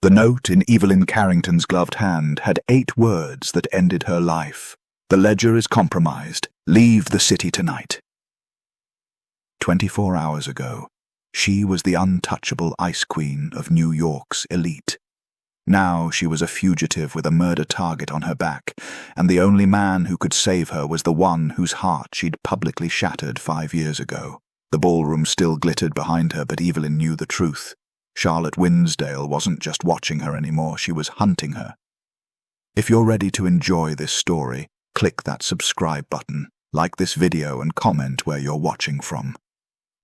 The note in Evelyn Carrington's gloved hand had 8 words that ended her life. The ledger is compromised. Leave the city tonight. 24 hours ago, she was the untouchable ice queen of New York's elite. Now she was a fugitive with a murder target on her back, and the only man who could save her was the one whose heart she'd publicly shattered 5 years ago. The ballroom still glittered behind her, but Evelyn knew the truth. Charlotte Winsdale wasn't just watching her anymore, she was hunting her. If you're ready to enjoy this story, click that subscribe button, like this video and comment where you're watching from.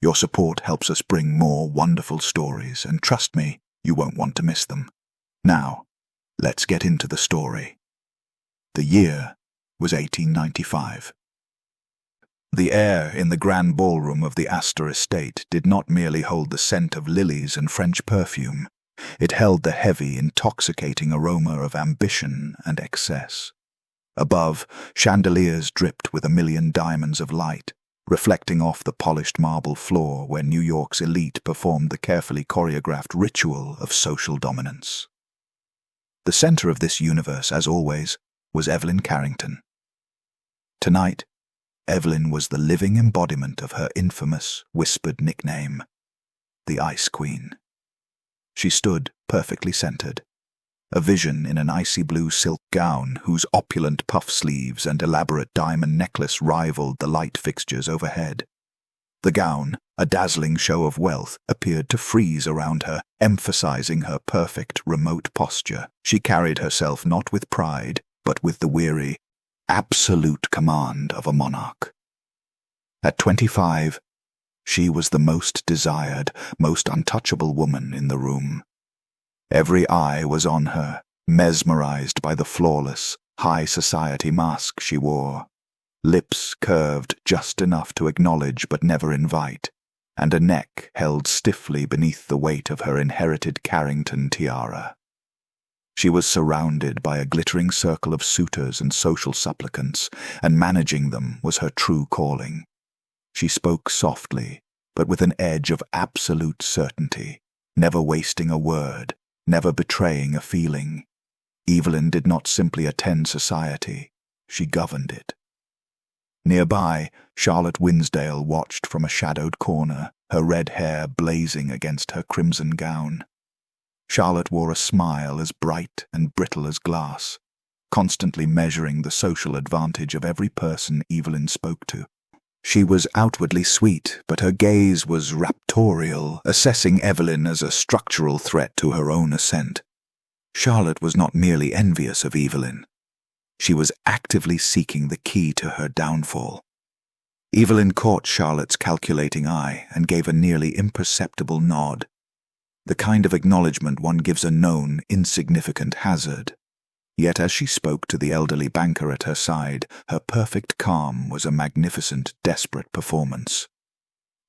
Your support helps us bring more wonderful stories, and trust me, you won't want to miss them. Now, let's get into the story. The year was 1895. The air in the grand ballroom of the Astor estate did not merely hold the scent of lilies and French perfume. It held the heavy, intoxicating aroma of ambition and excess. Above, chandeliers dripped with 1,000,000 diamonds of light, reflecting off the polished marble floor where New York's elite performed the carefully choreographed ritual of social dominance. The center of this universe, as always, was Evelyn Carrington. Tonight, Evelyn was the living embodiment of her infamous, whispered nickname, the Ice Queen. She stood perfectly centered, a vision in an icy blue silk gown whose opulent puff sleeves and elaborate diamond necklace rivaled the light fixtures overhead. The gown, a dazzling show of wealth, appeared to freeze around her, emphasizing her perfect, remote posture. She carried herself not with pride, but with the weary, absolute command of a monarch. At 25, she was the most desired, most untouchable woman in the room. Every eye was on her, mesmerized by the flawless, high society mask she wore. Lips curved just enough to acknowledge but never invite, and a neck held stiffly beneath the weight of her inherited Carrington tiara. She was surrounded by a glittering circle of suitors and social supplicants, and managing them was her true calling. She spoke softly, but with an edge of absolute certainty, never wasting a word, never betraying a feeling. Evelyn did not simply attend society, she governed it. Nearby, Charlotte Winsdale watched from a shadowed corner, her red hair blazing against her crimson gown. Charlotte wore a smile as bright and brittle as glass, constantly measuring the social advantage of every person Evelyn spoke to. She was outwardly sweet, but her gaze was raptorial, assessing Evelyn as a structural threat to her own ascent. Charlotte was not merely envious of Evelyn. She was actively seeking the key to her downfall. Evelyn caught Charlotte's calculating eye and gave a nearly imperceptible nod, the kind of acknowledgement one gives a known, insignificant hazard. Yet as she spoke to the elderly banker at her side, her perfect calm was a magnificent, desperate performance.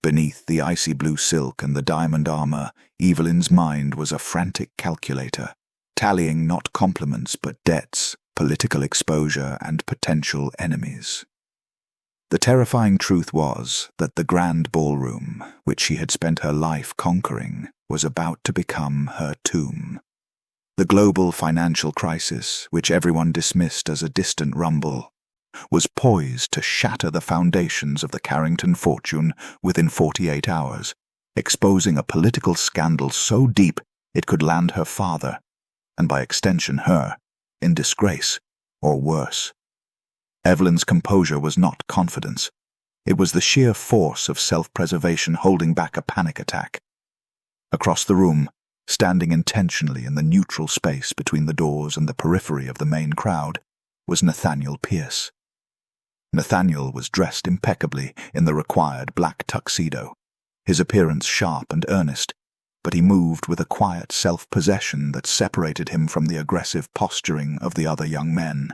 Beneath the icy blue silk and the diamond armor, Evelyn's mind was a frantic calculator, tallying not compliments but debts, political exposure, and potential enemies. The terrifying truth was that the grand ballroom, which she had spent her life conquering, was about to become her tomb. The global financial crisis, which everyone dismissed as a distant rumble, was poised to shatter the foundations of the Carrington fortune within 48 hours, exposing a political scandal so deep it could land her father, and by extension her, in disgrace, or worse. Evelyn's composure was not confidence. It was the sheer force of self-preservation holding back a panic attack. Across the room, standing intentionally in the neutral space between the doors and the periphery of the main crowd, was Nathaniel Pierce. Nathaniel was dressed impeccably in the required black tuxedo, his appearance sharp and earnest, but he moved with a quiet self-possession that separated him from the aggressive posturing of the other young men.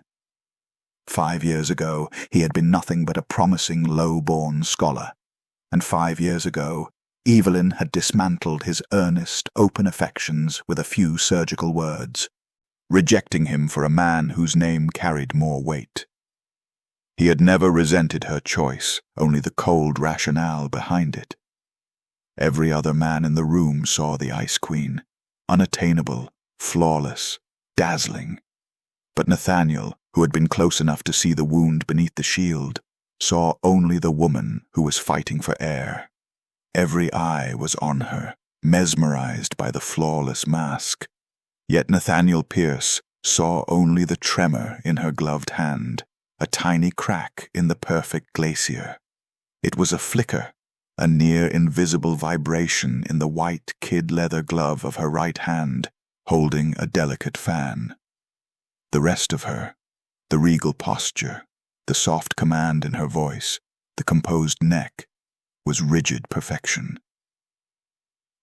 5 years ago, he had been nothing but a promising, low-born scholar, and 5 years ago, Evelyn had dismantled his earnest, open affections with a few surgical words, rejecting him for a man whose name carried more weight. He had never resented her choice, only the cold rationale behind it. Every other man in the room saw the Ice Queen, unattainable, flawless, dazzling. But Nathaniel, who had been close enough to see the wound beneath the shield, saw only the woman who was fighting for air. Every eye was on her, mesmerized by the flawless mask. Yet Nathaniel Pierce saw only the tremor in her gloved hand, a tiny crack in the perfect glacier. It was a flicker, a near-invisible vibration in the white kid-leather glove of her right hand, holding a delicate fan. The rest of her, the regal posture, the soft command in her voice, the composed neck, was rigid perfection.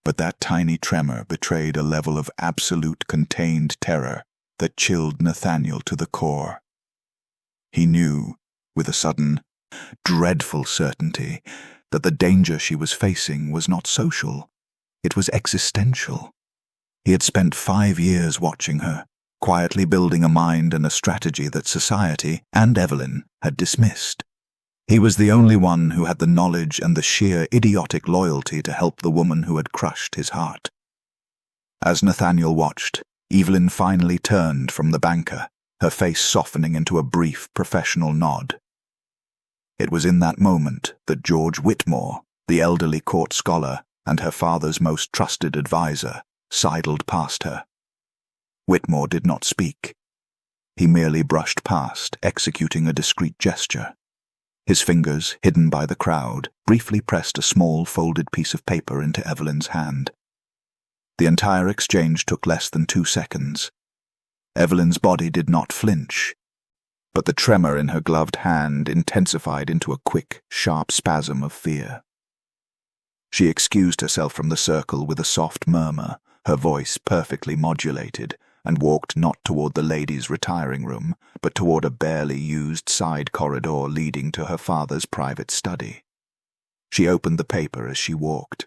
But that tiny tremor betrayed a level of absolute contained terror that chilled Nathaniel to the core. He knew, with a sudden, dreadful certainty, that the danger she was facing was not social. It was existential. He had spent 5 years watching her, quietly building a mind and a strategy that society and Evelyn had dismissed. He was the only one who had the knowledge and the sheer idiotic loyalty to help the woman who had crushed his heart. As Nathaniel watched, Evelyn finally turned from the banker, her face softening into a brief professional nod. It was in that moment that George Whitmore, the elderly court scholar and her father's most trusted adviser, sidled past her. Whitmore did not speak. He merely brushed past, executing a discreet gesture. His fingers, hidden by the crowd, briefly pressed a small folded piece of paper into Evelyn's hand. The entire exchange took less than 2 seconds. Evelyn's body did not flinch, but the tremor in her gloved hand intensified into a quick, sharp spasm of fear. She excused herself from the circle with a soft murmur, her voice perfectly modulated, and walked not toward the ladies' retiring room, but toward a barely used side corridor leading to her father's private study. She opened the paper as she walked.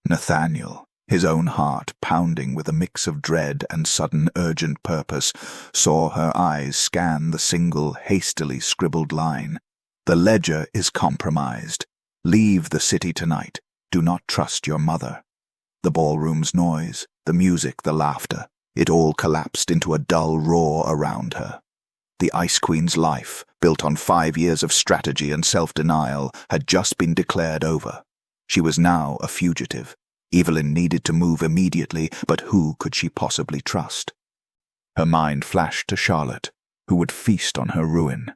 Nathaniel, his own heart pounding with a mix of dread and sudden urgent purpose, saw her eyes scan the single, hastily scribbled line. "The ledger is compromised. Leave the city tonight. Do not trust your mother." The ballroom's noise, the music, the laughter, it all collapsed into a dull roar around her. The Ice Queen's life, built on 5 years of strategy and self-denial, had just been declared over. She was now a fugitive. Evelyn needed to move immediately, but who could she possibly trust? Her mind flashed to Charlotte, who would feast on her ruin.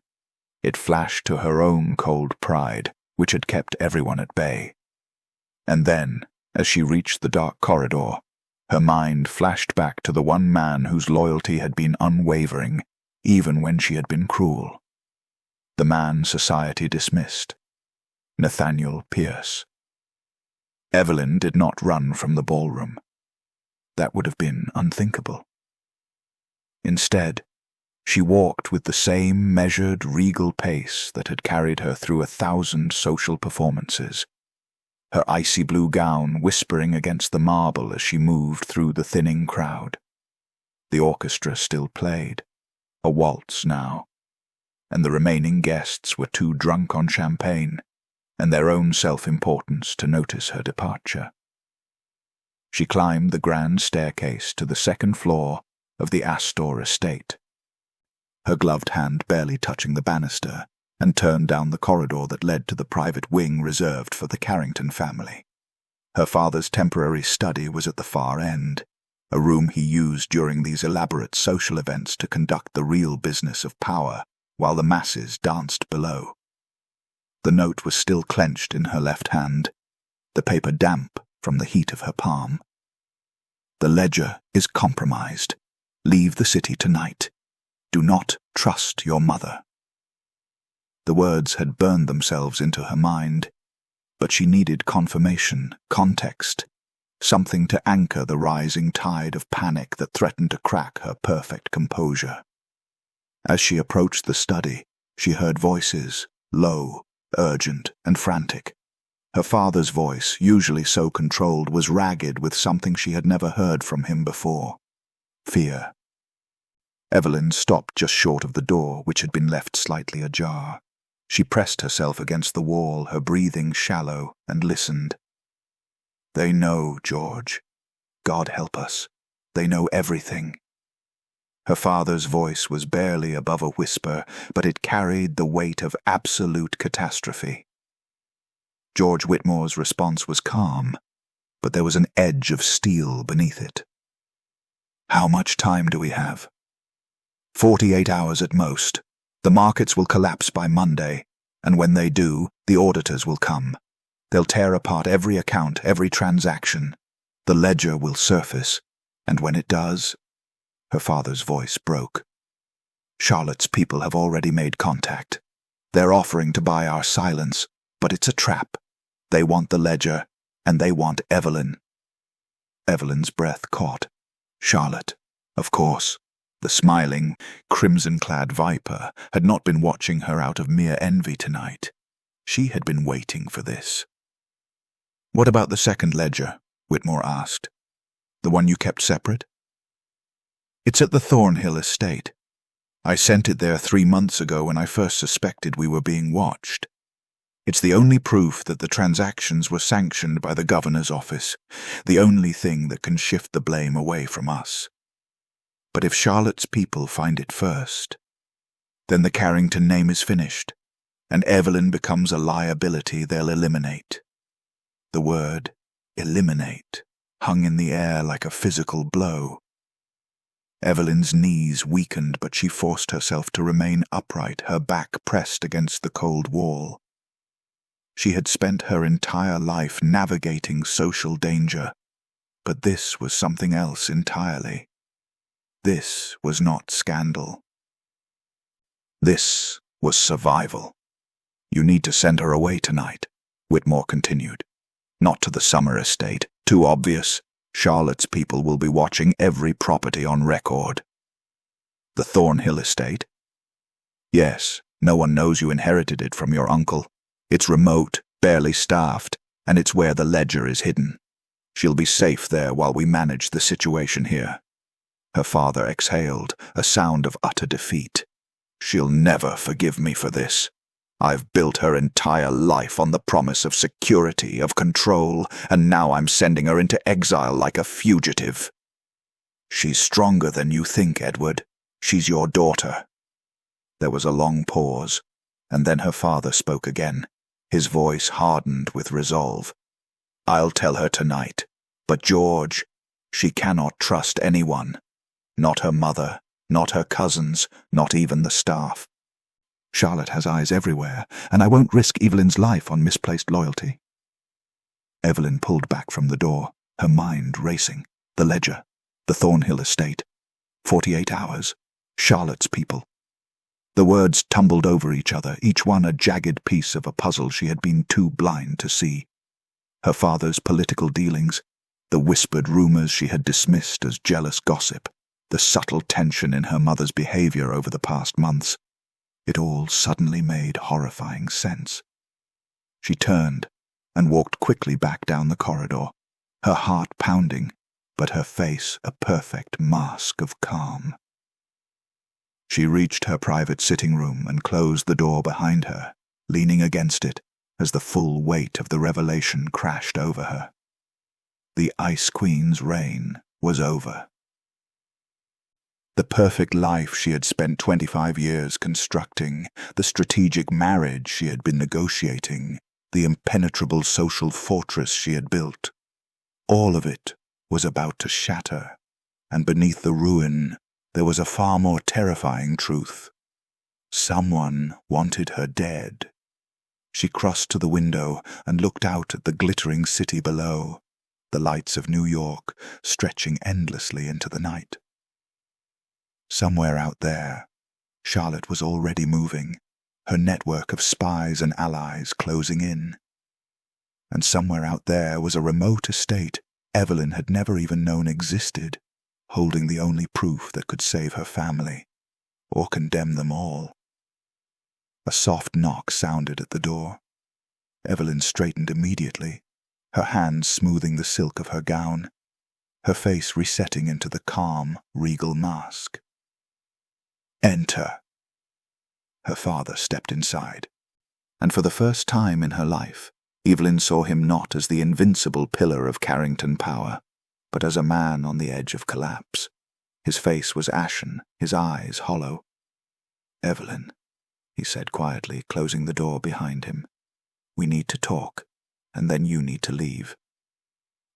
It flashed to her own cold pride, which had kept everyone at bay. And then, as she reached the dark corridor, her mind flashed back to the one man whose loyalty had been unwavering, even when she had been cruel. The man society dismissed. Nathaniel Pierce. Evelyn did not run from the ballroom. That would have been unthinkable. Instead, she walked with the same measured, regal pace that had carried her through 1,000 social performances, her icy blue gown whispering against the marble as she moved through the thinning crowd. The orchestra still played, a waltz now, and the remaining guests were too drunk on champagne and their own self-importance to notice her departure. She climbed the grand staircase to the 2nd floor of the Astor estate, her gloved hand barely touching the banister, and turned down the corridor that led to the private wing reserved for the Carrington family. Her father's temporary study was at the far end, a room he used during these elaborate social events to conduct the real business of power, while the masses danced below. The note was still clenched in her left hand, the paper damp from the heat of her palm. "The ledger is compromised. Leave the city tonight. Do not trust your mother." The words had burned themselves into her mind, but she needed confirmation, context, something to anchor the rising tide of panic that threatened to crack her perfect composure. As she approached the study, she heard voices, low, urgent, and frantic. Her father's voice, usually so controlled, was ragged with something she had never heard from him before: fear. Evelyn stopped just short of the door, which had been left slightly ajar. She pressed herself against the wall, her breathing shallow, and listened. "They know, George. God help us. They know everything." Her father's voice was barely above a whisper, but it carried the weight of absolute catastrophe. George Whitmore's response was calm, but there was an edge of steel beneath it. "How much time do we have?" 48 hours at most. The markets will collapse by Monday, and when they do, the auditors will come. They'll tear apart every account, every transaction. The ledger will surface, and when it does—" Her father's voice broke. "Charlotte's people have already made contact. They're offering to buy our silence, but it's a trap. They want the ledger, and they want Evelyn." Evelyn's breath caught. Charlotte, of course. The smiling, crimson-clad viper had not been watching her out of mere envy tonight. She had been waiting for this. "What about the second ledger?" Whitmore asked. "The one you kept separate?" "It's at the Thornhill estate. I sent it there 3 months ago when I first suspected we were being watched. It's the only proof that the transactions were sanctioned by the governor's office, the only thing that can shift the blame away from us. But if Charlotte's people find it first, then the Carrington name is finished, and Evelyn becomes a liability they'll eliminate." The word, eliminate, hung in the air like a physical blow. Evelyn's knees weakened, but she forced herself to remain upright, her back pressed against the cold wall. She had spent her entire life navigating social danger, but this was something else entirely. This was not scandal. This was survival. "You need to send her away tonight," Whitmore continued. "Not to the summer estate. Too obvious. Charlotte's people will be watching every property on record." "The Thornhill estate?" "Yes, no one knows you inherited it from your uncle. It's remote, barely staffed, and it's where the ledger is hidden. She'll be safe there while we manage the situation here." Her father exhaled, a sound of utter defeat. "She'll never forgive me for this. I've built her entire life on the promise of security, of control, and now I'm sending her into exile like a fugitive." "She's stronger than you think, Edward. She's your daughter." There was a long pause, and then her father spoke again, his voice hardened with resolve. "I'll tell her tonight, but George, she cannot trust anyone. Not her mother, not her cousins, not even the staff. Charlotte has eyes everywhere, and I won't risk Evelyn's life on misplaced loyalty." Evelyn pulled back from the door, her mind racing. The ledger, the Thornhill estate, 48 hours, Charlotte's people. The words tumbled over each other, each one a jagged piece of a puzzle she had been too blind to see. Her father's political dealings, the whispered rumors she had dismissed as jealous gossip, the subtle tension in her mother's behavior over the past months. It all suddenly made horrifying sense. She turned and walked quickly back down the corridor, her heart pounding, but her face a perfect mask of calm. She reached her private sitting room and closed the door behind her, leaning against it as the full weight of the revelation crashed over her. The Ice Queen's reign was over. The perfect life she had spent 25 years constructing, the strategic marriage she had been negotiating, the impenetrable social fortress she had built, all of it was about to shatter, and beneath the ruin there was a far more terrifying truth. Someone wanted her dead. She crossed to the window and looked out at the glittering city below, the lights of New York stretching endlessly into the night. Somewhere out there, Charlotte was already moving, her network of spies and allies closing in. And somewhere out there was a remote estate Evelyn had never even known existed, holding the only proof that could save her family, or condemn them all. A soft knock sounded at the door. Evelyn straightened immediately, her hands smoothing the silk of her gown, her face resetting into the calm, regal mask. "Enter." Her father stepped inside, and for the first time in her life, Evelyn saw him not as the invincible pillar of Carrington power, but as a man on the edge of collapse. His face was ashen, his eyes hollow. "Evelyn," he said quietly, closing the door behind him. "We need to talk, and then you need to leave."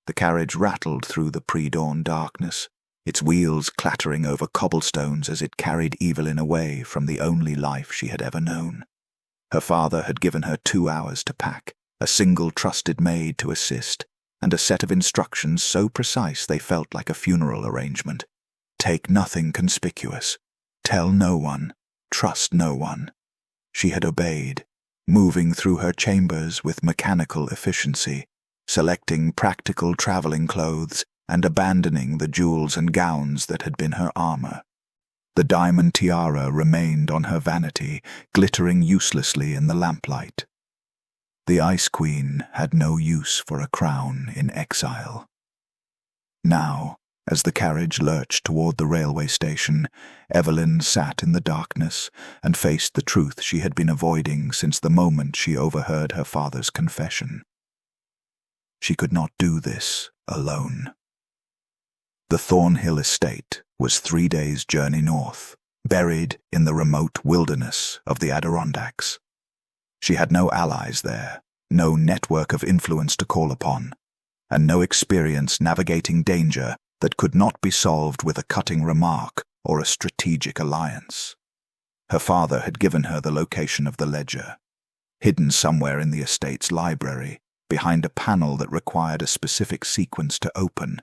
The carriage rattled through the pre-dawn darkness, its wheels clattering over cobblestones as it carried Evelyn away from the only life she had ever known. Her father had given her 2 hours to pack, a single trusted maid to assist, and a set of instructions so precise they felt like a funeral arrangement. Take nothing conspicuous. Tell no one. Trust no one. She had obeyed, moving through her chambers with mechanical efficiency, selecting practical traveling clothes and abandoning the jewels and gowns that had been her armor. The diamond tiara remained on her vanity, glittering uselessly in the lamplight. The Ice Queen had no use for a crown in exile. Now, as the carriage lurched toward the railway station, Evelyn sat in the darkness and faced the truth she had been avoiding since the moment she overheard her father's confession. She could not do this alone. The Thornhill estate was 3 days' journey north, buried in the remote wilderness of the Adirondacks. She had no allies there, no network of influence to call upon, and no experience navigating danger that could not be solved with a cutting remark or a strategic alliance. Her father had given her the location of the ledger, hidden somewhere in the estate's library, behind a panel that required a specific sequence to open,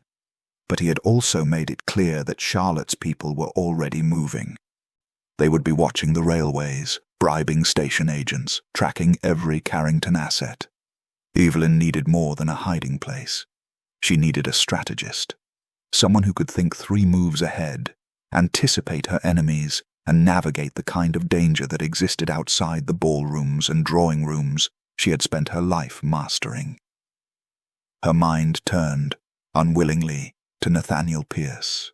but he had also made it clear that Charlotte's people were already moving. They would be watching the railways, bribing station agents, tracking every Carrington asset. Evelyn needed more than a hiding place. She needed a strategist, someone who could think 3 moves ahead, anticipate her enemies, and navigate the kind of danger that existed outside the ballrooms and drawing rooms she had spent her life mastering. Her mind turned, unwillingly, to Nathaniel Pierce.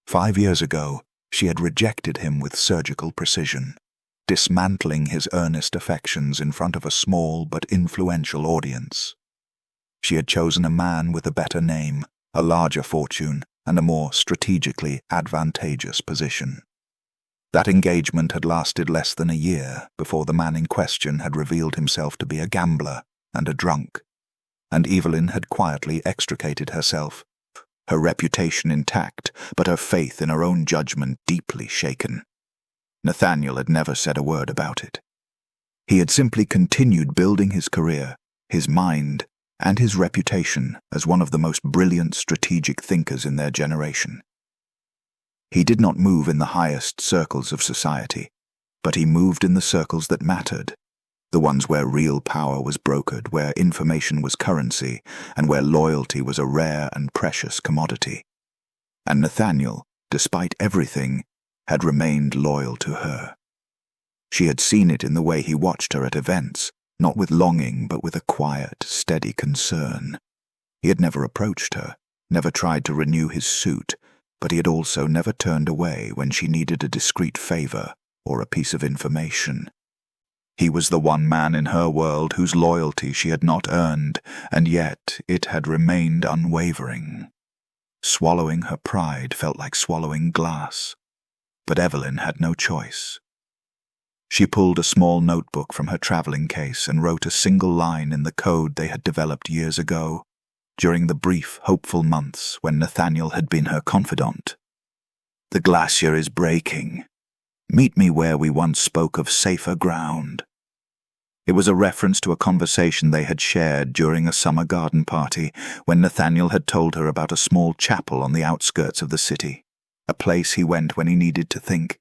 5 years ago, she had rejected him with surgical precision, dismantling his earnest affections in front of a small but influential audience. She had chosen a man with a better name, a larger fortune, and a more strategically advantageous position. That engagement had lasted less than a year before the man in question had revealed himself to be a gambler and a drunk, and Evelyn had quietly extricated herself, her reputation intact, but her faith in her own judgment deeply shaken. Nathaniel had never said a word about it. He had simply continued building his career, his mind, and his reputation as one of the most brilliant strategic thinkers in their generation. He did not move in the highest circles of society, but he moved in the circles that mattered, the ones where real power was brokered, where information was currency, and where loyalty was a rare and precious commodity. And Nathaniel, despite everything, had remained loyal to her. She had seen it in the way he watched her at events, not with longing but with a quiet, steady concern. He had never approached her, never tried to renew his suit, but he had also never turned away when she needed a discreet favor or a piece of information. He was the one man in her world whose loyalty she had not earned, and yet it had remained unwavering. Swallowing her pride felt like swallowing glass, but Evelyn had no choice. She pulled a small notebook from her traveling case and wrote a single line in the code they had developed years ago, during the brief, hopeful months when Nathaniel had been her confidant. "The glacier is breaking. Meet me where we once spoke of safer ground." It was a reference to a conversation they had shared during a summer garden party when Nathaniel had told her about a small chapel on the outskirts of the city, a place he went when he needed to think.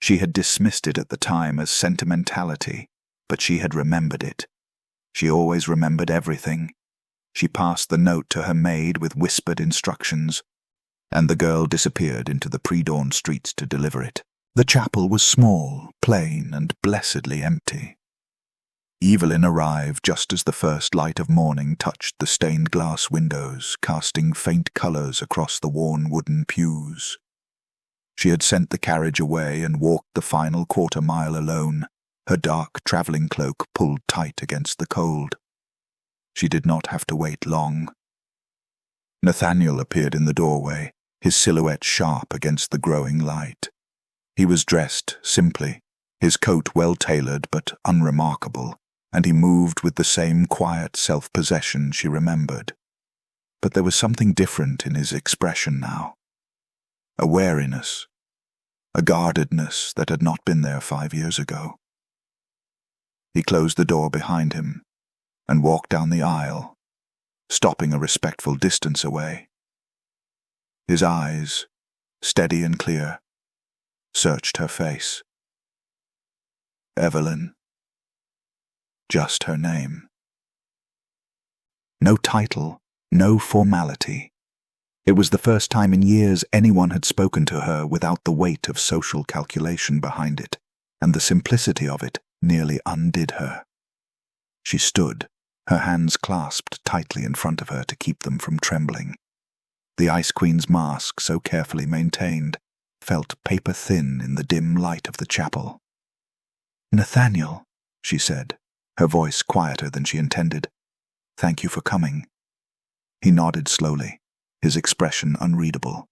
She had dismissed it at the time as sentimentality, but she had remembered it. She always remembered everything. She passed the note to her maid with whispered instructions, and the girl disappeared into the pre-dawn streets to deliver it. The chapel was small, plain, and blessedly empty. Evelyn arrived just as the first light of morning touched the stained glass windows, casting faint colors across the worn wooden pews. She had sent the carriage away and walked the final quarter-mile alone, her dark traveling cloak pulled tight against the cold. She did not have to wait long. Nathaniel appeared in the doorway, his silhouette sharp against the growing light. He was dressed simply, his coat well-tailored but unremarkable, and he moved with the same quiet self-possession she remembered. But there was something different in his expression now. A wariness, a guardedness that had not been there 5 years ago. He closed the door behind him and walked down the aisle, stopping a respectful distance away. His eyes, steady and clear, searched her face. Evelyn. Just her name. No title, no formality. It was the first time in years anyone had spoken to her without the weight of social calculation behind it, and the simplicity of it nearly undid her. She stood, her hands clasped tightly in front of her to keep them from trembling. The Ice Queen's mask, so carefully maintained, felt paper-thin in the dim light of the chapel. "Nathaniel," she said, her voice quieter than she intended. "Thank you for coming." He nodded slowly, his expression unreadable.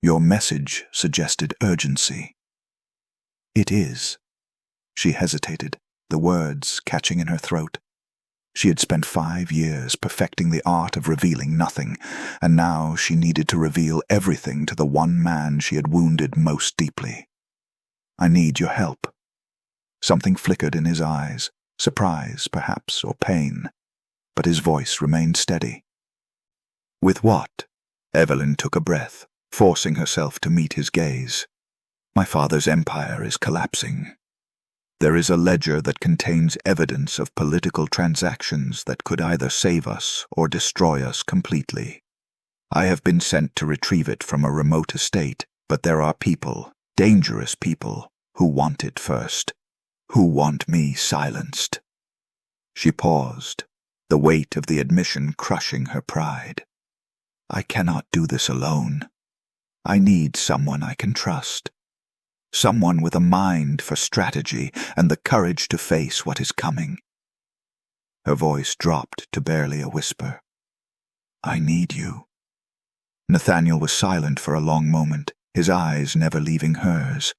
"Your message suggested urgency." "It is." She hesitated, the words catching in her throat. She had spent 5 years perfecting the art of revealing nothing, and now she needed to reveal everything to the one man she had wounded most deeply. "I need your help." Something flickered in his eyes, surprise, perhaps, or pain, but his voice remained steady. "With what?" Evelyn took a breath, forcing herself to meet his gaze. "My father's empire is collapsing. There is a ledger that contains evidence of political transactions that could either save us or destroy us completely. I have been sent to retrieve it from a remote estate, but there are people, dangerous people, who want it first, who want me silenced." She paused, the weight of the admission crushing her pride. "I cannot do this alone. I need someone I can trust. Someone with a mind for strategy and the courage to face what is coming." Her voice dropped to barely a whisper. "I need you." Nathaniel was silent for a long moment, his eyes never leaving hers.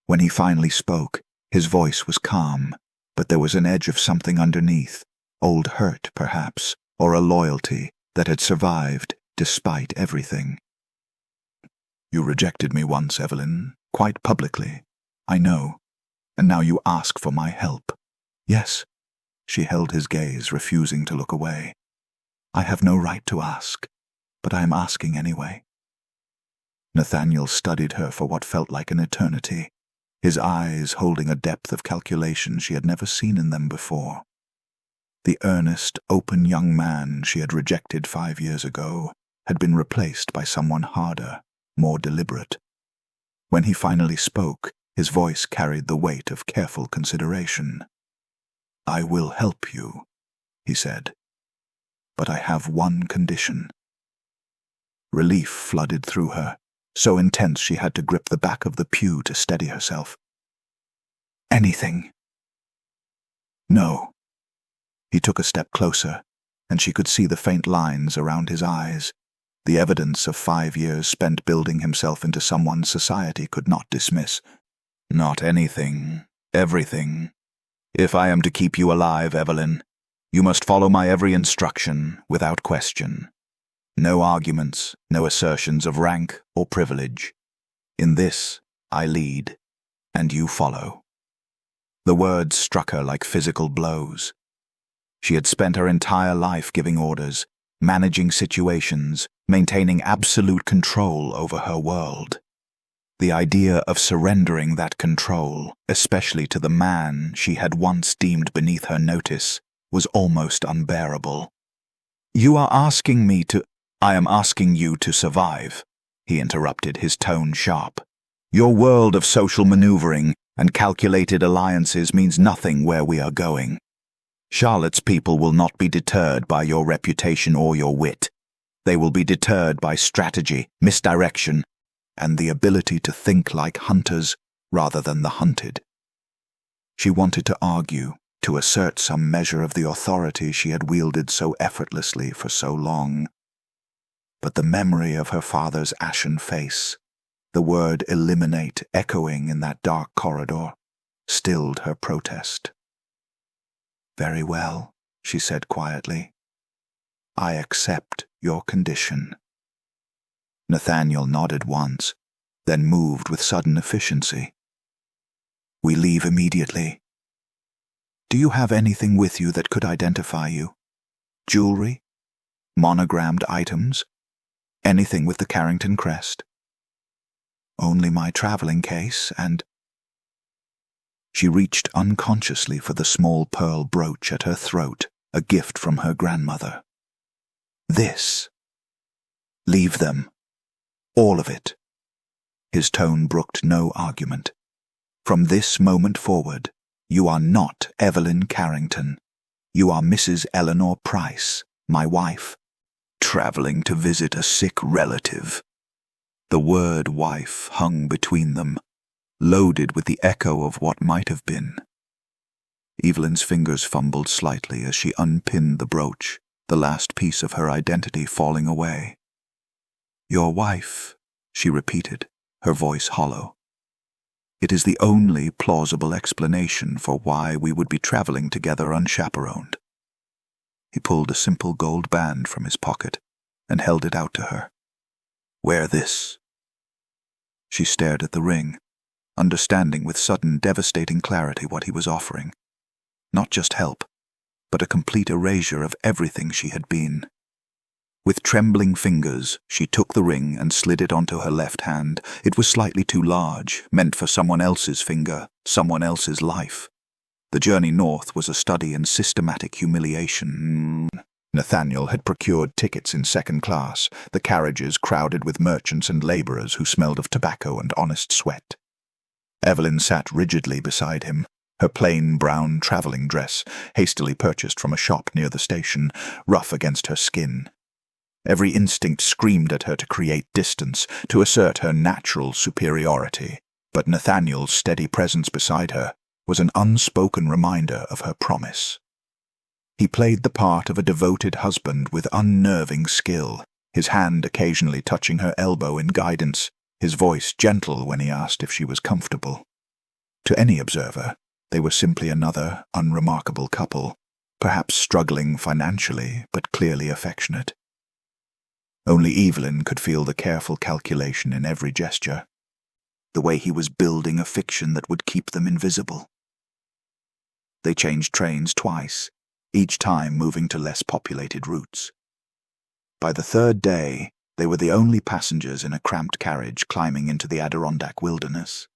When he finally spoke, his voice was calm, but there was an edge of something underneath, old hurt perhaps, or a loyalty that had survived despite everything. "You rejected me once, Evelyn. Quite publicly, I know, and now you ask for my help." "Yes." She held his gaze, refusing to look away. "I have no right to ask, but I am asking anyway." Nathaniel studied her for what felt like an eternity, his eyes holding a depth of calculation she had never seen in them before. The earnest, open young man she had rejected 5 years ago had been replaced by someone harder, more deliberate. When he finally spoke, his voice carried the weight of careful consideration. "I will help you," he said, "but I have one condition." Relief flooded through her, so intense she had to grip the back of the pew to steady herself. "Anything." "No." He took a step closer, and she could see the faint lines around his eyes, the evidence of 5 years spent building himself into someone society could not dismiss. "Not anything, everything. If I am to keep you alive, Evelyn, you must follow my every instruction without question. No arguments, no assertions of rank or privilege. In this, I lead, and you follow." The words struck her like physical blows. She had spent her entire life giving orders, managing situations, maintaining absolute control over her world. The idea of surrendering that control, especially to the man she had once deemed beneath her notice, was almost unbearable. "You are asking me to—" "I am asking you to survive," he interrupted, his tone sharp. "Your world of social maneuvering and calculated alliances means nothing where we are going. Charlotte's people will not be deterred by your reputation or your wit. They will be deterred by strategy, misdirection, and the ability to think like hunters rather than the hunted." She wanted to argue, to assert some measure of the authority she had wielded so effortlessly for so long. but the memory of her father's ashen face, the word eliminate echoing in that dark corridor, stilled her protest. "Very well," she said quietly. "I accept your condition." Nathaniel nodded once, then moved with sudden efficiency. "We leave immediately. Do you have anything with you that could identify you? Jewelry? Monogrammed items? Anything with the Carrington crest?" "Only my traveling case and—" She reached unconsciously for the small pearl brooch at her throat, a gift from her grandmother. "This. Leave them. All of it." His tone brooked no argument. "From this moment forward, you are not Evelyn Carrington. You are Mrs. Eleanor Price, my wife, traveling to visit a sick relative." The word wife hung between them, loaded with the echo of what might have been. Evelyn's fingers fumbled slightly as she unpinned the brooch, the last piece of her identity falling away. "Your wife," she repeated, her voice hollow. "It is the only plausible explanation for why we would be traveling together unchaperoned." He pulled a simple gold band from his pocket and held it out to her. "Wear this." She stared at the ring, understanding with sudden, devastating clarity what he was offering. Not just help, but a complete erasure of everything she had been. With trembling fingers, she took the ring and slid it onto her left hand. It was slightly too large, meant for someone else's finger, someone else's life. The journey north was a study in systematic humiliation. Nathaniel had procured tickets in second class, the carriages crowded with merchants and labourers who smelled of tobacco and honest sweat. Evelyn sat rigidly beside him, her plain brown travelling dress, hastily purchased from a shop near the station, rough against her skin. Every instinct screamed at her to create distance, to assert her natural superiority, but Nathaniel's steady presence beside her was an unspoken reminder of her promise. He played the part of a devoted husband with unnerving skill, his hand occasionally touching her elbow in guidance, his voice gentle when he asked if she was comfortable. To any observer, they were simply another unremarkable couple, perhaps struggling financially but clearly affectionate. Only Evelyn could feel the careful calculation in every gesture, the way he was building a fiction that would keep them invisible. They changed trains twice, each time moving to less populated routes. By the third day, they were the only passengers in a cramped carriage climbing into the Adirondack wilderness.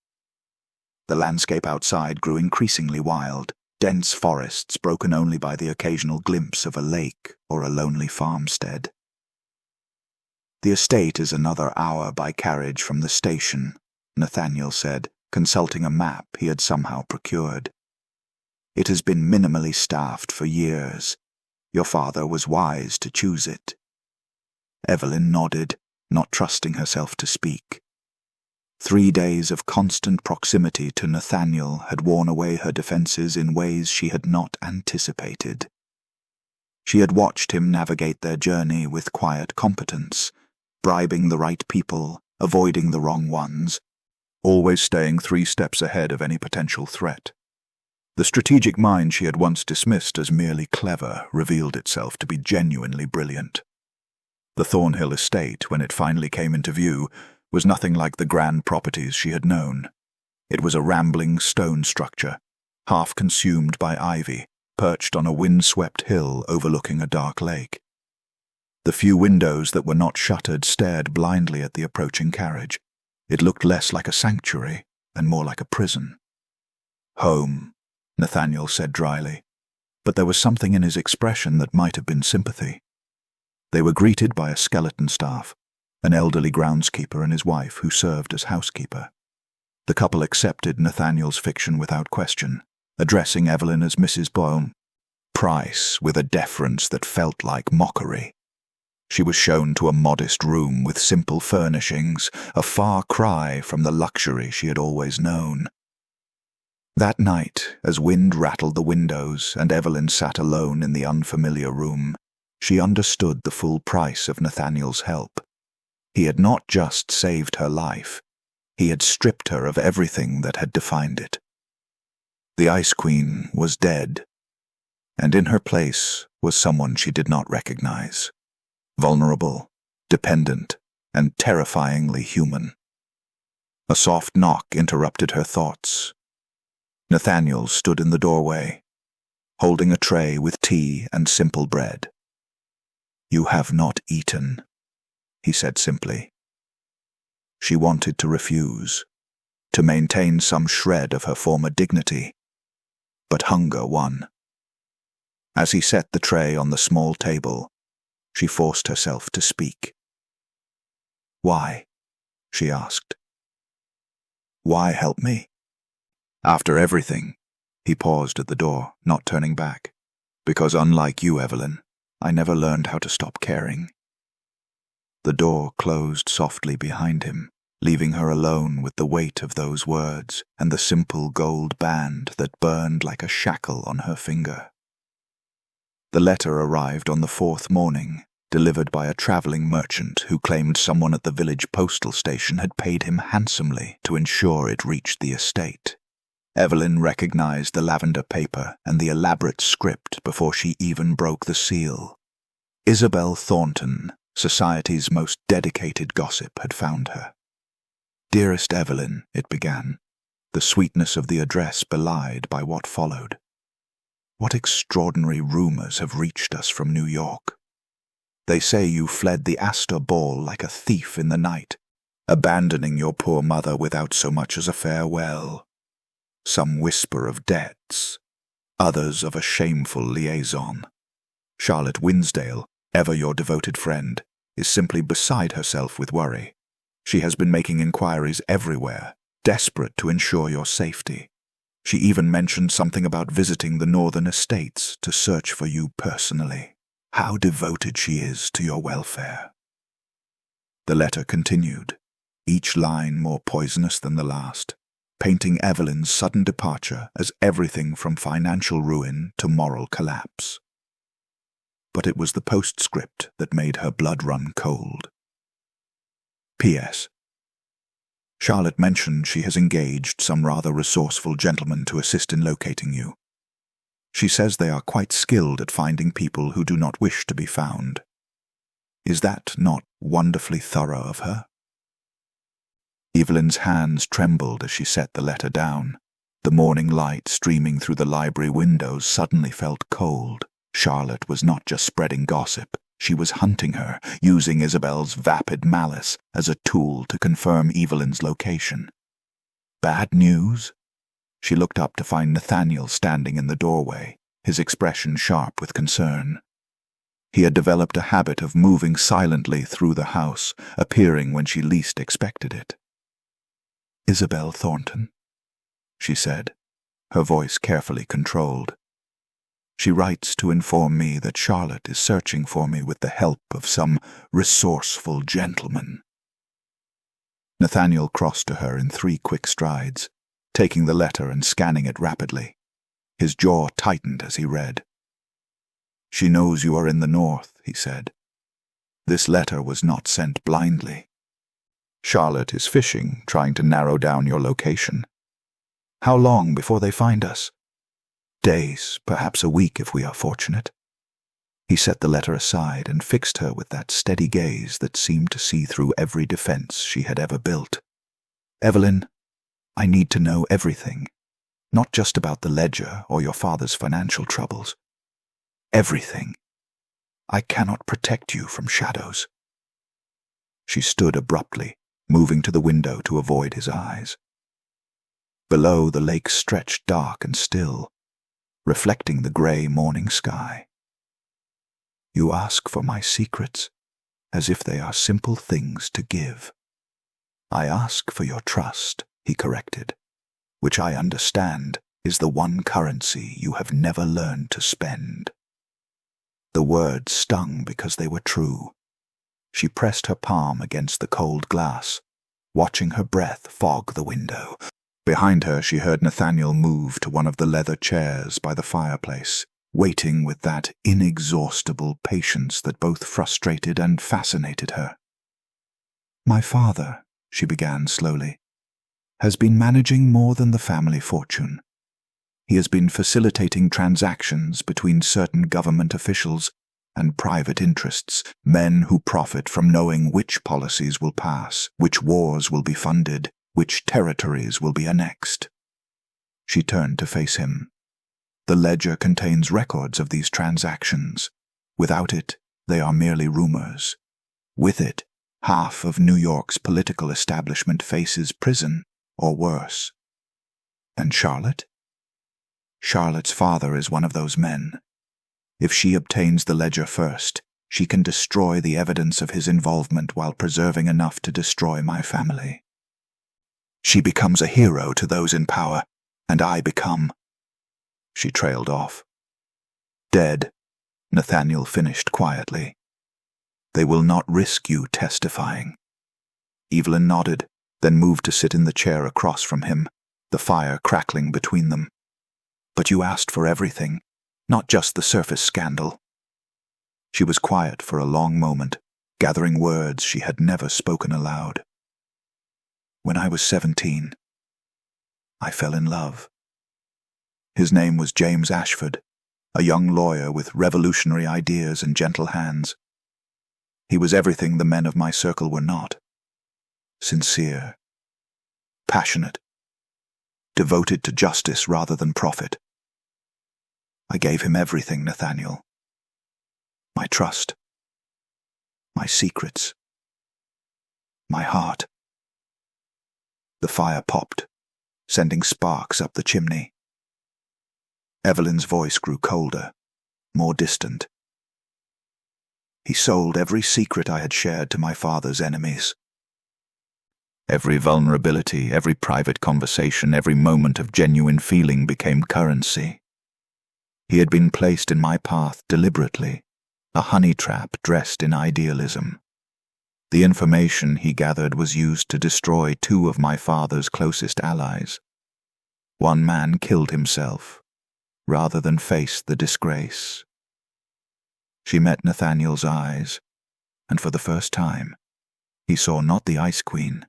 The landscape outside grew increasingly wild, dense forests broken only by the occasional glimpse of a lake or a lonely farmstead. "The estate is another hour by carriage from the station," Nathaniel said, consulting a map he had somehow procured. "It has been minimally staffed for years. Your father was wise to choose it." Evelyn nodded, not trusting herself to speak. 3 days of constant proximity to Nathaniel had worn away her defenses in ways she had not anticipated. She had watched him navigate their journey with quiet competence, bribing the right people, avoiding the wrong ones, always staying 3 steps ahead of any potential threat. The strategic mind she had once dismissed as merely clever revealed itself to be genuinely brilliant. The Thornhill estate, when it finally came into view, was nothing like the grand properties she had known. It was a rambling stone structure, half consumed by ivy, perched on a wind-swept hill overlooking a dark lake. The few windows that were not shuttered stared blindly at the approaching carriage. It looked less like a sanctuary and more like a prison. "Home," Nathaniel said dryly, but there was something in his expression that might have been sympathy. They were greeted by a skeleton staff, an elderly groundskeeper and his wife who served as housekeeper. The couple accepted Nathaniel's fiction without question, addressing Evelyn as Mrs. Price with a deference that felt like mockery. She was shown to a modest room with simple furnishings, a far cry from the luxury she had always known. That night, as wind rattled the windows and Evelyn sat alone in the unfamiliar room, She understood the full price of Nathaniel's help. He had not just saved her life, he had stripped her of everything that had defined it. The Ice Queen was dead, and in her place was someone she did not recognize. Vulnerable, dependent, and terrifyingly human. A soft knock interrupted her thoughts. Nathaniel stood in the doorway, holding a tray with tea and simple bread. "You have not eaten," he said simply. She wanted to refuse, to maintain some shred of her former dignity, but hunger won. As he set the tray on the small table, she forced herself to speak. "Why?" she asked. "Why help me?" "After everything," he paused at the door, not turning back. "Because unlike you, Evelyn, I never learned how to stop caring." The door closed softly behind him, leaving her alone with the weight of those words and the simple gold band that burned like a shackle on her finger. The letter arrived on the 4th morning, delivered by a traveling merchant who claimed someone at the village postal station had paid him handsomely to ensure it reached the estate. Evelyn recognized the lavender paper and the elaborate script before she even broke the seal. Isabel Thornton, society's most dedicated gossip, had found her. "Dearest Evelyn," it began, the sweetness of the address belied by what followed. "What extraordinary rumors have reached us from New York. They say you fled the Astor Ball like a thief in the night, abandoning your poor mother without so much as a farewell. Some whisper of debts, others of a shameful liaison. Charlotte Winsdale, ever your devoted friend, is simply beside herself with worry. She has been making inquiries everywhere, desperate to ensure your safety. She even mentioned something about visiting the northern estates to search for you personally. How devoted she is to your welfare." The letter continued, each line more poisonous than the last, painting Evelyn's sudden departure as everything from financial ruin to moral collapse. But it was the postscript that made her blood run cold. "P.S. Charlotte mentioned she has engaged some rather resourceful gentlemen to assist in locating you. She says they are quite skilled at finding people who do not wish to be found. Is that not wonderfully thorough of her?" Evelyn's hands trembled as she set the letter down. The morning light streaming through the library windows suddenly felt cold. Charlotte was not just spreading gossip. She was hunting her, using Isabel's vapid malice as a tool to confirm Evelyn's location. Bad news? She looked up to find Nathaniel standing in the doorway, his expression sharp with concern. He had developed a habit of moving silently through the house, appearing when she least expected it. "Isabel Thornton," she said, her voice carefully controlled. "She writes to inform me that Charlotte is searching for me with the help of some resourceful gentleman." Nathaniel crossed to her in 3 quick strides, taking the letter and scanning it rapidly. His jaw tightened as he read. "She knows you are in the north," he said. "This letter was not sent blindly. Charlotte is fishing, trying to narrow down your location. How long before they find us?" "Days, perhaps a week if we are fortunate." He set the letter aside and fixed her with that steady gaze that seemed to see through every defense she had ever built. "Evelyn, I need to know everything, not just about the ledger or your father's financial troubles. Everything. I cannot protect you from shadows." She stood abruptly, moving to the window to avoid his eyes. Below, the lake stretched dark and still, reflecting the gray morning sky. "You ask for my secrets, as if they are simple things to give." "I ask for your trust," he corrected, "which I understand is the one currency you have never learned to spend." The words stung because they were true. She pressed her palm against the cold glass, watching her breath fog the window. Behind her she heard Nathaniel move to one of the leather chairs by the fireplace, waiting with that inexhaustible patience that both frustrated and fascinated her. "My father," she began slowly, "has been managing more than the family fortune. He has been facilitating transactions between certain government officials and private interests, men who profit from knowing which policies will pass, which wars will be funded, which territories will be annexed." She turned to face him. "The ledger contains records of these transactions. Without it, they are merely rumors. With it, half of New York's political establishment faces prison or worse." "And Charlotte?" "Charlotte's father is one of those men. If she obtains the ledger first, she can destroy the evidence of his involvement while preserving enough to destroy my family. She becomes a hero to those in power, and I become—" She trailed off. "Dead," Nathaniel finished quietly. "They will not risk you testifying." Evelyn nodded, then moved to sit in the chair across from him, the fire crackling between them. "But you asked for everything, not just the surface scandal." She was quiet for a long moment, gathering words she had never spoken aloud. "When I was 17, I fell in love. His name was James Ashford, a young lawyer with revolutionary ideas and gentle hands. He was everything the men of my circle were not. Sincere, passionate, devoted to justice rather than profit. I gave him everything, Nathaniel. My trust, my secrets, my heart." The fire popped, sending sparks up the chimney. Evelyn's voice grew colder, more distant. "He sold every secret I had shared to my father's enemies. Every vulnerability, every private conversation, every moment of genuine feeling became currency. He had been placed in my path deliberately, a honey trap dressed in idealism. The information he gathered was used to destroy two of my father's closest allies. One man killed himself, rather than face the disgrace." She met Nathaniel's eyes, and for the first time, he saw not the Ice Queen,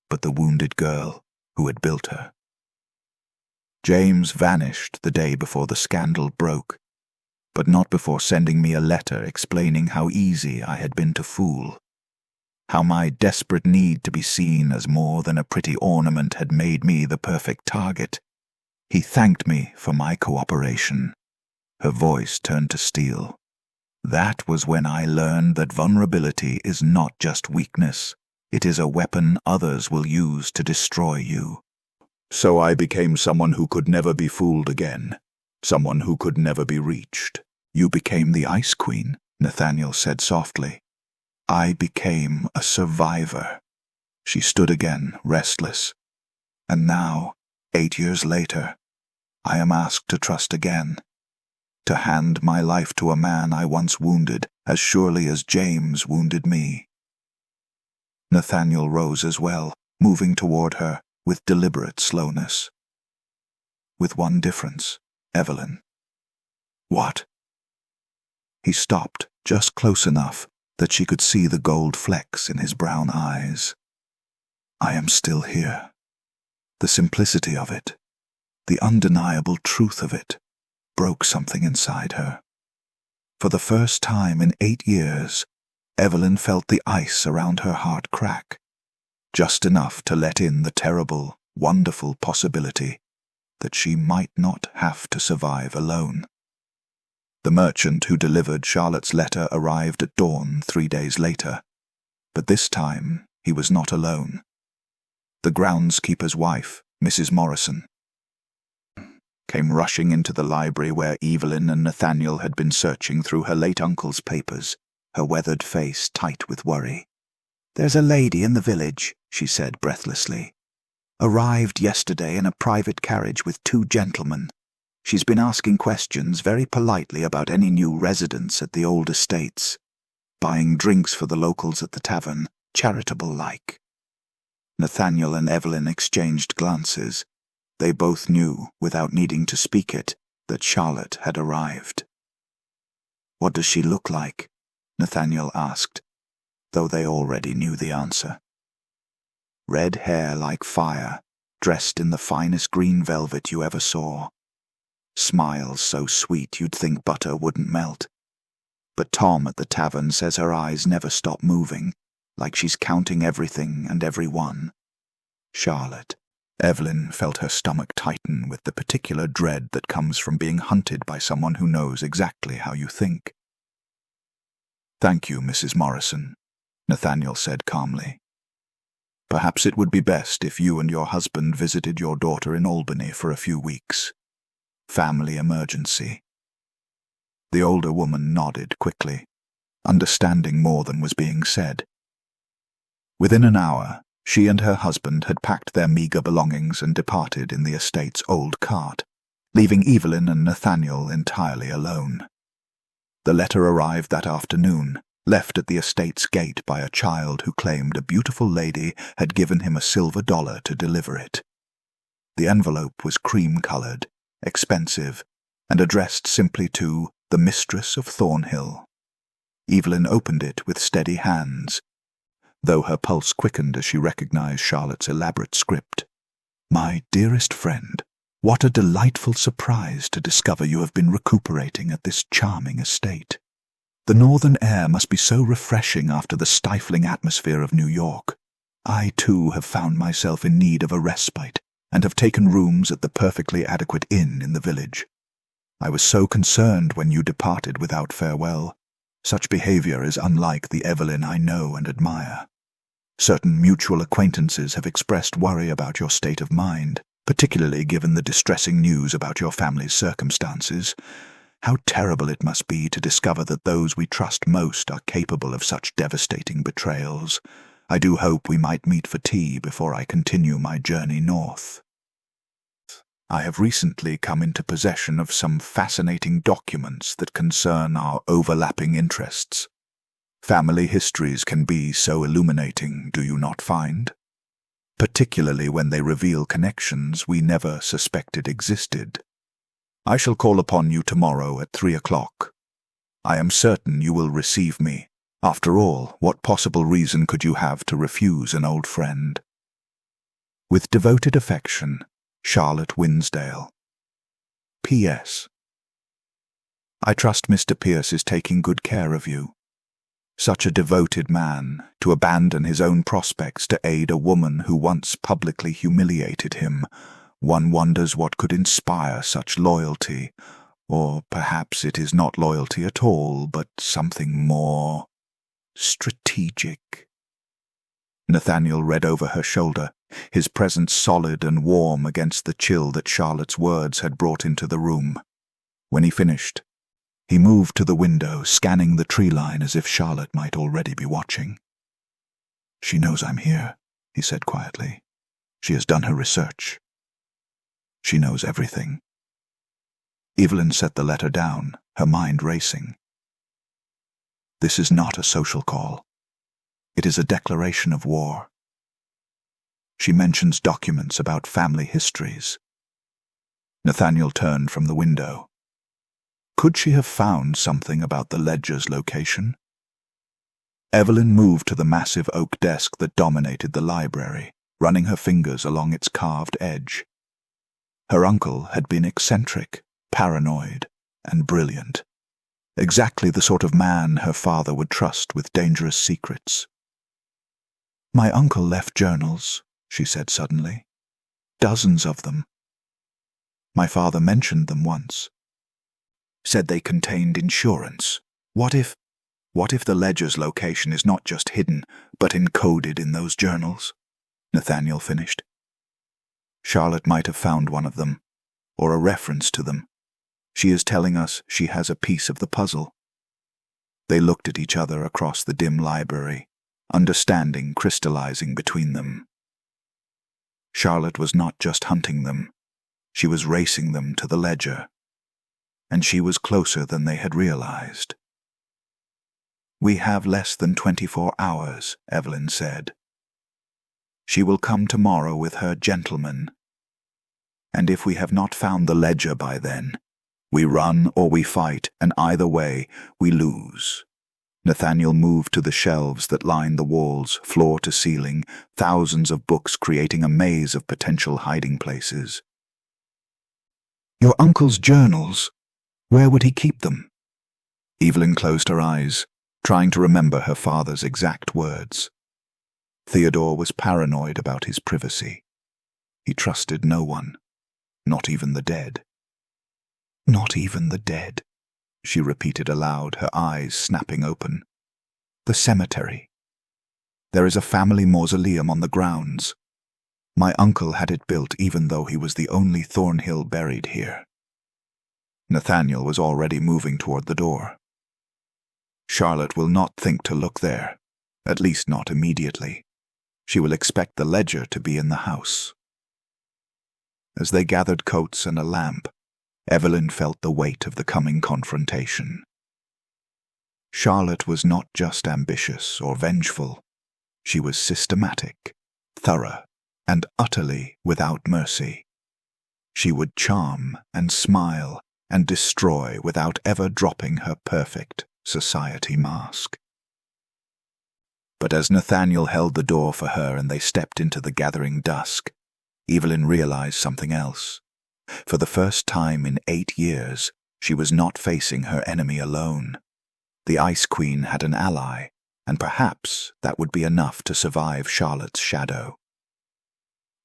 but the wounded girl who had built her. "James vanished the day before the scandal broke, but not before sending me a letter explaining how easy I had been to fool, how my desperate need to be seen as more than a pretty ornament had made me the perfect target. He thanked me for my cooperation." Her voice turned to steel. "That was when I learned that vulnerability is not just weakness. It is a weapon others will use to destroy you. So I became someone who could never be fooled again, someone who could never be reached." "You became the Ice Queen," Nathaniel said softly. "I became a survivor." She stood again, restless. "And now, 8 years later, I am asked to trust again, to hand my life to a man I once wounded as surely as James wounded me." Nathaniel rose as well, moving toward her with deliberate slowness. "With one difference, Evelyn." "What?" He stopped just close enough that she could see the gold flecks in his brown eyes. "I am still here." The simplicity of it, the undeniable truth of it, broke something inside her. For the first time in 8 years, Evelyn felt the ice around her heart crack, just enough to let in the terrible, wonderful possibility that she might not have to survive alone. The merchant who delivered Charlotte's letter arrived at dawn 3 days later, but this time he was not alone. The groundskeeper's wife, Mrs. Morrison, came rushing into the library where Evelyn and Nathaniel had been searching through her late uncle's papers, her weathered face tight with worry. "There's a lady in the village," she said breathlessly. "Arrived yesterday in a private carriage with 2 gentlemen. She's been asking questions very politely about any new residents at the old estates, buying drinks for the locals at the tavern, charitable-like." Nathaniel and Evelyn exchanged glances. They both knew, without needing to speak it, that Charlotte had arrived. "What does she look like?" Nathaniel asked, though they already knew the answer. "Red hair like fire, dressed in the finest green velvet you ever saw. Smiles so sweet you'd think butter wouldn't melt. But Tom at the tavern says her eyes never stop moving, like she's counting everything and everyone. Charlotte." Evelyn felt her stomach tighten with the particular dread that comes from being hunted by someone who knows exactly how you think. "Thank you, Mrs. Morrison," Nathaniel said calmly. "Perhaps it would be best if you and your husband visited your daughter in Albany for a few weeks. Family emergency." The older woman nodded quickly, understanding more than was being said. Within an hour, she and her husband had packed their meager belongings and departed in the estate's old cart, leaving Evelyn and Nathaniel entirely alone. The letter arrived that afternoon, left at the estate's gate by a child who claimed a beautiful lady had given him a silver dollar to deliver it. The envelope was cream-colored, expensive, and addressed simply to the Mistress of Thornhill. Evelyn opened it with steady hands, though her pulse quickened as she recognized Charlotte's elaborate script. "My dearest friend, what a delightful surprise to discover you have been recuperating at this charming estate. The northern air must be so refreshing after the stifling atmosphere of New York. I, too, have found myself in need of a respite, and have taken rooms at the perfectly adequate inn in the village. I was so concerned when you departed without farewell. Such behavior is unlike the Evelyn I know and admire. Certain mutual acquaintances have expressed worry about your state of mind, particularly given the distressing news about your family's circumstances. How terrible it must be to discover that those we trust most are capable of such devastating betrayals. I do hope we might meet for tea before I continue my journey north. I have recently come into possession of some fascinating documents that concern our overlapping interests. Family histories can be so illuminating, do you not find? Particularly when they reveal connections we never suspected existed. I shall call upon you tomorrow at 3 o'clock. I am certain you will receive me. After all, what possible reason could you have to refuse an old friend? With devoted affection, Charlotte Winsdale. P.S. I trust Mr. Pierce is taking good care of you. Such a devoted man, to abandon his own prospects to aid a woman who once publicly humiliated him. One wonders what could inspire such loyalty, or perhaps it is not loyalty at all, but something more strategic. Nathaniel read over her shoulder, his presence solid and warm against the chill that Charlotte's words had brought into the room. When he finished, he moved to the window, scanning the tree line as if Charlotte might already be watching. "She knows I'm here," he said quietly. "She has done her research. She knows everything." Evelyn set the letter down, her mind racing. This is not a social call. It is a declaration of war. She mentions documents about family histories. Nathaniel turned from the window. Could she have found something about the ledger's location? Evelyn moved to the massive oak desk that dominated the library, running her fingers along its carved edge. Her uncle had been eccentric, paranoid, and brilliant. Exactly the sort of man her father would trust with dangerous secrets. "My uncle left journals," she said suddenly. "Dozens of them. My father mentioned them once. Said they contained insurance. What if the ledger's location is not just hidden, but encoded in those journals?" Nathaniel finished. "Charlotte might have found one of them, or a reference to them. She is telling us she has a piece of the puzzle." They looked at each other across the dim library, understanding crystallizing between them. Charlotte was not just hunting them, she was racing them to the ledger. And she was closer than they had realized. "We have less than 24 hours, Evelyn said. She will come tomorrow with her gentleman. And if we have not found the ledger by then, We run or we fight, and either way, we lose. Nathaniel moved to the shelves that lined the walls, floor to ceiling, thousands of books creating a maze of potential hiding places. Your uncle's journals. Where would he keep them? Evelyn closed her eyes, trying to remember her father's exact words. Theodore was paranoid about his privacy. He trusted no one, not even the dead. Not even the dead, she repeated aloud, her eyes snapping open. The cemetery. There is a family mausoleum on the grounds. My uncle had it built even though he was the only Thornhill buried here. Nathaniel was already moving toward the door. Charlotte will not think to look there, at least not immediately. She will expect the ledger to be in the house. As they gathered coats and a lamp, Evelyn felt the weight of the coming confrontation. Charlotte was not just ambitious or vengeful. She was systematic, thorough, and utterly without mercy. She would charm and smile and destroy without ever dropping her perfect society mask. But as Nathaniel held the door for her and they stepped into the gathering dusk, Evelyn realized something else. For the first time in 8 years, she was not facing her enemy alone. The Ice Queen had an ally, and perhaps that would be enough to survive Charlotte's shadow.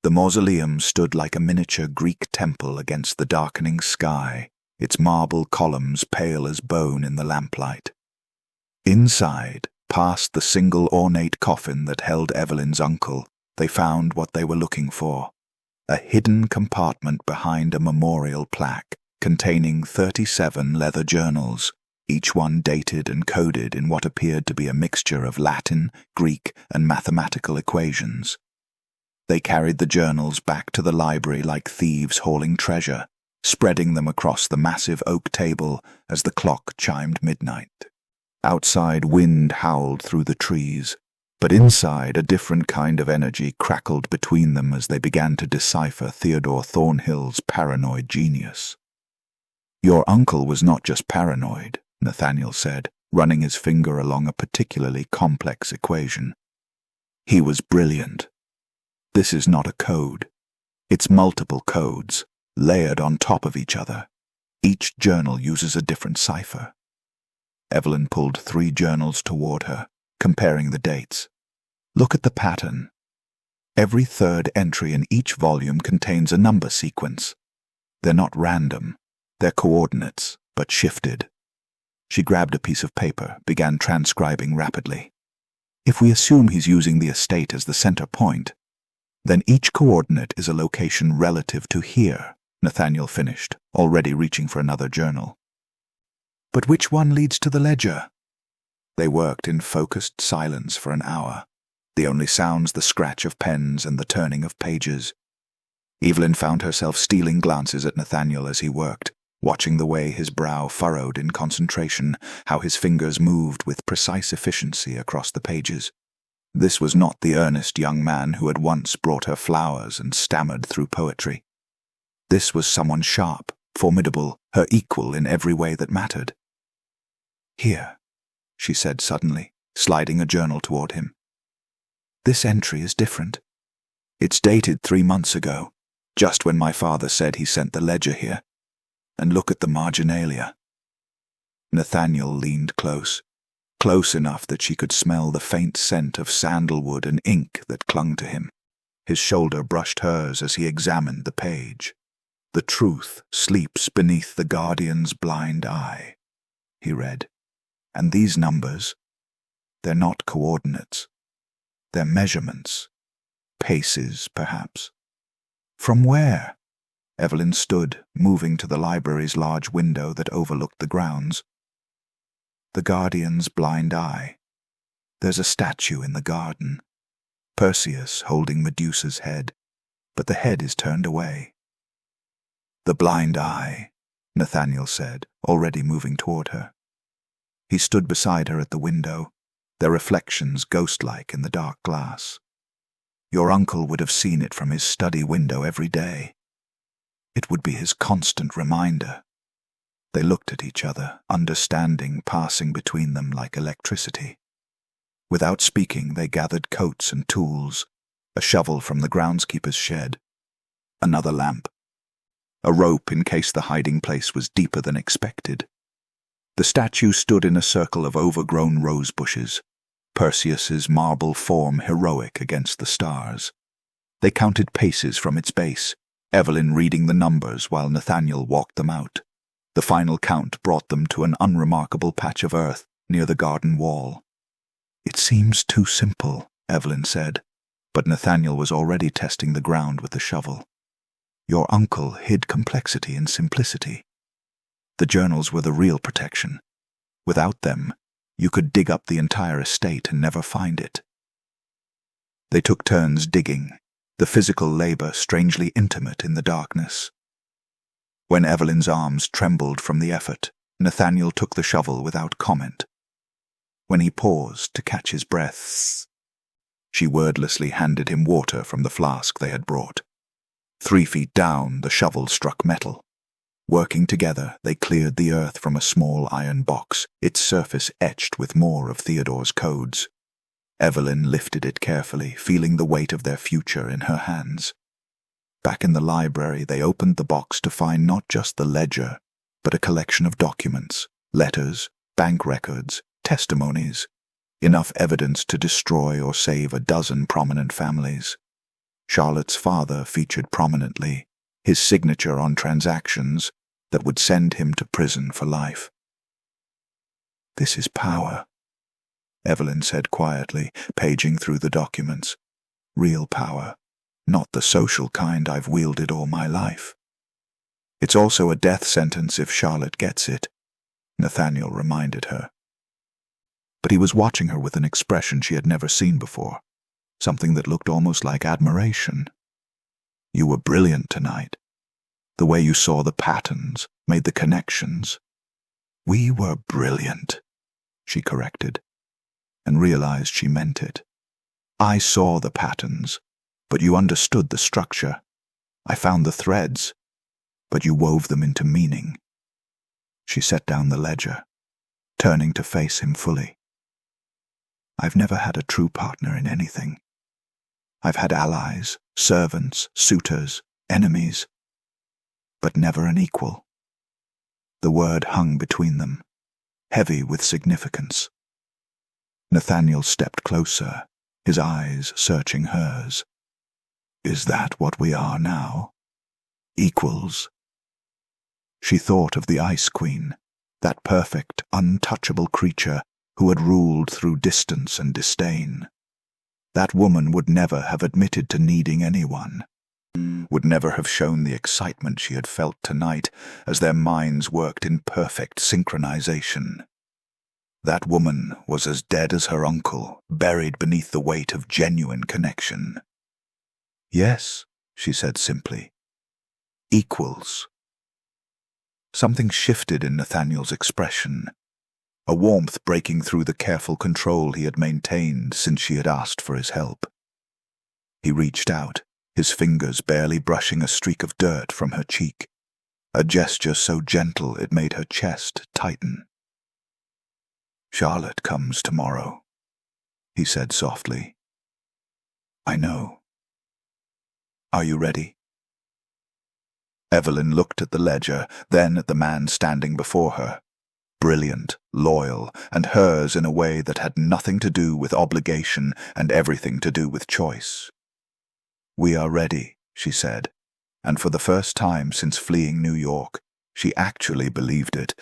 The mausoleum stood like a miniature Greek temple against the darkening sky, its marble columns pale as bone in the lamplight. Inside, past the single ornate coffin that held Evelyn's uncle, they found what they were looking for. A hidden compartment behind a memorial plaque containing 37 leather journals, each one dated and coded in what appeared to be a mixture of Latin, Greek, and mathematical equations. They carried the journals back to the library like thieves hauling treasure, spreading them across the massive oak table as the clock chimed midnight. Outside, wind howled through the trees, but inside a different kind of energy crackled between them as they began to decipher Theodore Thornhill's paranoid genius. Your uncle was not just paranoid, Nathaniel said, running his finger along a particularly complex equation. He was brilliant. This is not a code. It's multiple codes, layered on top of each other. Each journal uses a different cipher. Evelyn pulled 3 journals toward her, comparing the dates. Look at the pattern. Every third entry in each volume contains a number sequence. They're not random. They're coordinates, but shifted. She grabbed a piece of paper, began transcribing rapidly. If we assume he's using the estate as the center point, then each coordinate is a location relative to here, Nathaniel finished, already reaching for another journal. But which one leads to the ledger? They worked in focused silence for an hour, the only sounds the scratch of pens and the turning of pages. Evelyn found herself stealing glances at Nathaniel as he worked, watching the way his brow furrowed in concentration, how his fingers moved with precise efficiency across the pages. This was not the earnest young man who had once brought her flowers and stammered through poetry. This was someone sharp, formidable, her equal in every way that mattered. Here, she said suddenly, sliding a journal toward him. This entry is different. It's dated 3 months ago, just when my father said he sent the ledger here. And look at the marginalia. Nathaniel leaned close enough that she could smell the faint scent of sandalwood and ink that clung to him. His shoulder brushed hers as he examined the page. The truth sleeps beneath the guardian's blind eye, he read. And these numbers, they're not coordinates. They're measurements. Paces, perhaps. From where? Evelyn stood, moving to the library's large window that overlooked the grounds. The guardian's blind eye. There's a statue in the garden. Perseus holding Medusa's head, but the head is turned away. The blind eye, Nathaniel said, already moving toward her. He stood beside her at the window, their reflections ghost-like in the dark glass. Your uncle would have seen it from his study window every day. It would be his constant reminder. They looked at each other, understanding passing between them like electricity. Without speaking, they gathered coats and tools, a shovel from the groundskeeper's shed, another lamp, a rope in case the hiding place was deeper than expected. The statue stood in a circle of overgrown rose bushes, Perseus's marble form heroic against the stars. They counted paces from its base, Evelyn reading the numbers while Nathaniel walked them out. The final count brought them to an unremarkable patch of earth near the garden wall. "It seems too simple," Evelyn said, but Nathaniel was already testing the ground with the shovel. "Your uncle hid complexity in simplicity. The journals were the real protection. Without them, you could dig up the entire estate and never find it." They took turns digging, the physical labor strangely intimate in the darkness. When Evelyn's arms trembled from the effort, Nathaniel took the shovel without comment. When he paused to catch his breath, she wordlessly handed him water from the flask they had brought. 3 feet down, the shovel struck metal. Working together, they cleared the earth from a small iron box, its surface etched with more of Theodore's codes. Evelyn lifted it carefully, feeling the weight of their future in her hands. Back in the library, they opened the box to find not just the ledger, but a collection of documents, letters, bank records, testimonies, enough evidence to destroy or save a dozen prominent families. Charlotte's father featured prominently, his signature on transactions that would send him to prison for life. "This is power," Evelyn said quietly, paging through the documents. "Real power, not the social kind I've wielded all my life." "It's also a death sentence if Charlotte gets it," Nathaniel reminded her. But he was watching her with an expression she had never seen before, something that looked almost like admiration. "You were brilliant tonight. The way you saw the patterns, made the connections." "We were brilliant," she corrected, and realized she meant it. "I saw the patterns, but you understood the structure. I found the threads, but you wove them into meaning." She set down the ledger, turning to face him fully. "I've never had a true partner in anything. I've had allies, servants, suitors, enemies, but never an equal." The word hung between them, heavy with significance. Nathaniel stepped closer, his eyes searching hers. "Is that what we are now? Equals?" She thought of the Ice Queen, that perfect, untouchable creature who had ruled through distance and disdain. That woman would never have admitted to needing anyone, would never have shown the excitement she had felt tonight as their minds worked in perfect synchronization. That woman was as dead as her uncle, buried beneath the weight of genuine connection. "Yes," she said simply. "Equals." Something shifted in Nathaniel's expression, a warmth breaking through the careful control he had maintained since she had asked for his help. He reached out, his fingers barely brushing a streak of dirt from her cheek, a gesture so gentle it made her chest tighten. "Charlotte comes tomorrow," he said softly. "I know. Are you ready?" Evelyn looked at the ledger, then at the man standing before her. Brilliant, loyal, and hers in a way that had nothing to do with obligation and everything to do with choice. "We are ready," she said, and for the first time since fleeing New York, she actually believed it.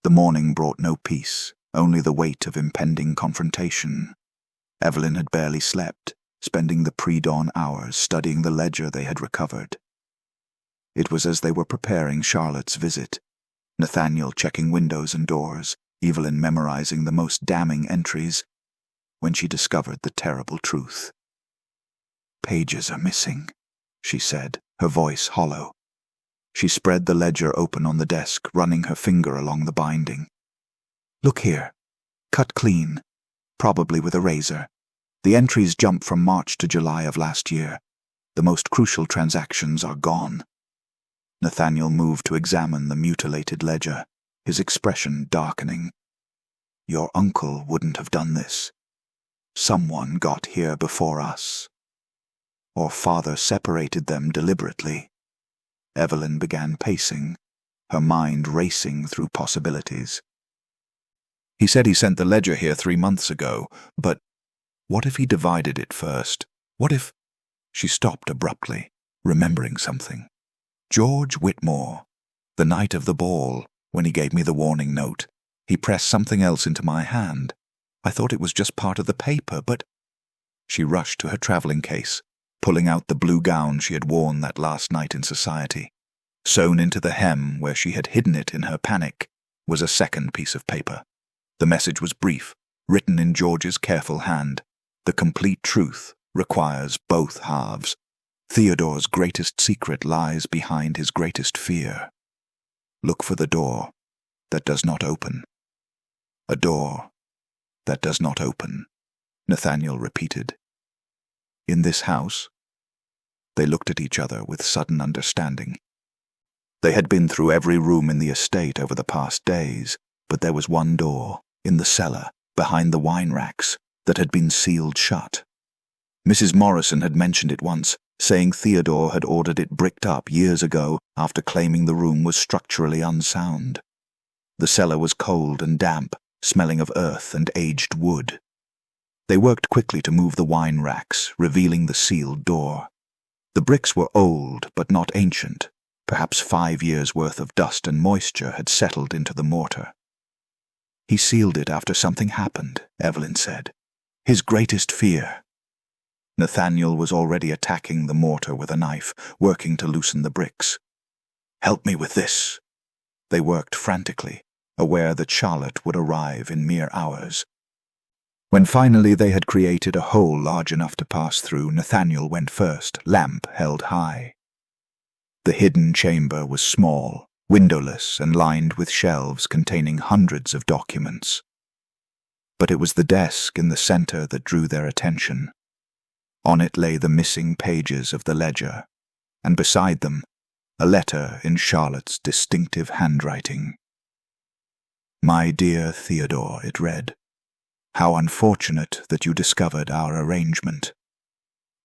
The morning brought no peace, only the weight of impending confrontation. Evelyn had barely slept, spending the pre-dawn hours studying the ledger they had recovered. It was as they were preparing Charlotte's visit, Nathaniel checking windows and doors, Evelyn memorizing the most damning entries, when she discovered the terrible truth. "Pages are missing," she said, her voice hollow. She spread the ledger open on the desk, running her finger along the binding. "Look here. Cut clean, probably with a razor. The entries jump from March to July of last year. The most crucial transactions are gone." Nathaniel moved to examine the mutilated ledger, his expression darkening. "Your uncle wouldn't have done this. Someone got here before us. Or father separated them deliberately." Evelyn began pacing, her mind racing through possibilities. "He said he sent the ledger here 3 months ago, but what if he divided it first? What if—" She stopped abruptly, remembering something. "George Whitmore, the night of the ball, when he gave me the warning note, he pressed something else into my hand. I thought it was just part of the paper, but—" She rushed to her traveling case, pulling out the blue gown she had worn that last night in society. Sewn into the hem where she had hidden it in her panic was a second piece of paper. The message was brief, written in George's careful hand. "The complete truth requires both halves. Theodore's greatest secret lies behind his greatest fear. Look for the door that does not open." "A door that does not open," Nathaniel repeated. "In this house?" They looked at each other with sudden understanding. They had been through every room in the estate over the past days, but there was one door, in the cellar, behind the wine racks, that had been sealed shut. Mrs. Morrison had mentioned it once, saying Theodore had ordered it bricked up years ago after claiming the room was structurally unsound. The cellar was cold and damp, smelling of earth and aged wood. They worked quickly to move the wine racks, revealing the sealed door. The bricks were old but not ancient. Perhaps 5 years' worth of dust and moisture had settled into the mortar. "He sealed it after something happened," Evelyn said. "His greatest fear." Nathaniel was already attacking the mortar with a knife, working to loosen the bricks. "Help me with this." They worked frantically, aware that Charlotte would arrive in mere hours. When finally they had created a hole large enough to pass through, Nathaniel went first, lamp held high. The hidden chamber was small, windowless, and lined with shelves containing hundreds of documents. But it was the desk in the center that drew their attention. On it lay the missing pages of the ledger, and beside them, a letter in Charlotte's distinctive handwriting. "My dear Theodore," it read, "how unfortunate that you discovered our arrangement.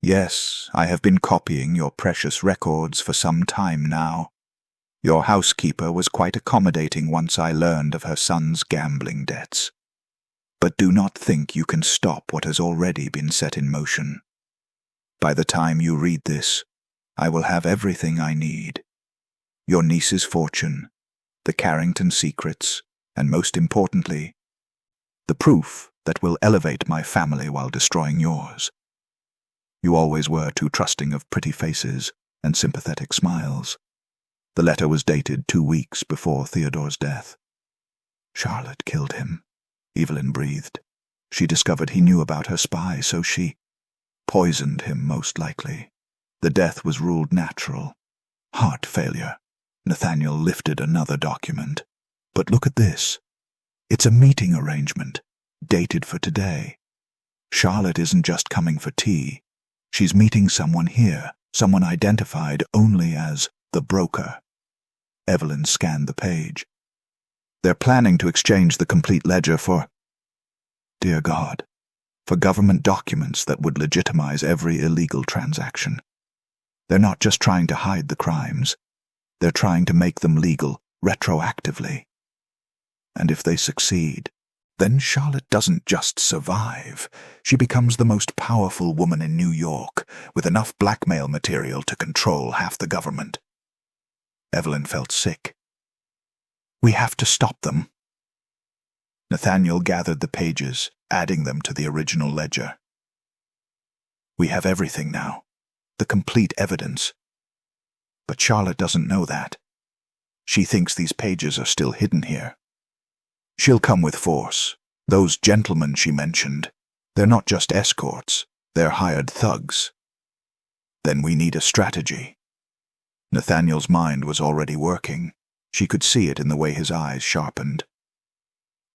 Yes, I have been copying your precious records for some time now. Your housekeeper was quite accommodating once I learned of her son's gambling debts. But do not think you can stop what has already been set in motion. By the time you read this, I will have everything I need. Your niece's fortune, the Carrington secrets, and most importantly, the proof that will elevate my family while destroying yours. You always were too trusting of pretty faces and sympathetic smiles." The letter was dated 2 weeks before Theodore's death. "Charlotte killed him," Evelyn breathed. "She discovered he knew about her spy, so she poisoned him, most likely. The death was ruled natural. Heart failure." Nathaniel lifted another document. "But look at this. It's a meeting arrangement, dated for today. Charlotte isn't just coming for tea. She's meeting someone here, someone identified only as the broker." Evelyn scanned the page. "They're planning to exchange the complete ledger for— dear God, for government documents that would legitimize every illegal transaction. They're not just trying to hide the crimes. They're trying to make them legal retroactively. And if they succeed, then Charlotte doesn't just survive. She becomes the most powerful woman in New York, with enough blackmail material to control half the government." Evelyn felt sick. "We have to stop them." Nathaniel gathered the pages, adding them to the original ledger. "We have everything now, the complete evidence. But Charlotte doesn't know that. She thinks these pages are still hidden here. She'll come with force. Those gentlemen she mentioned, they're not just escorts, they're hired thugs. Then we need a strategy." Nathaniel's mind was already working. She could see it in the way his eyes sharpened.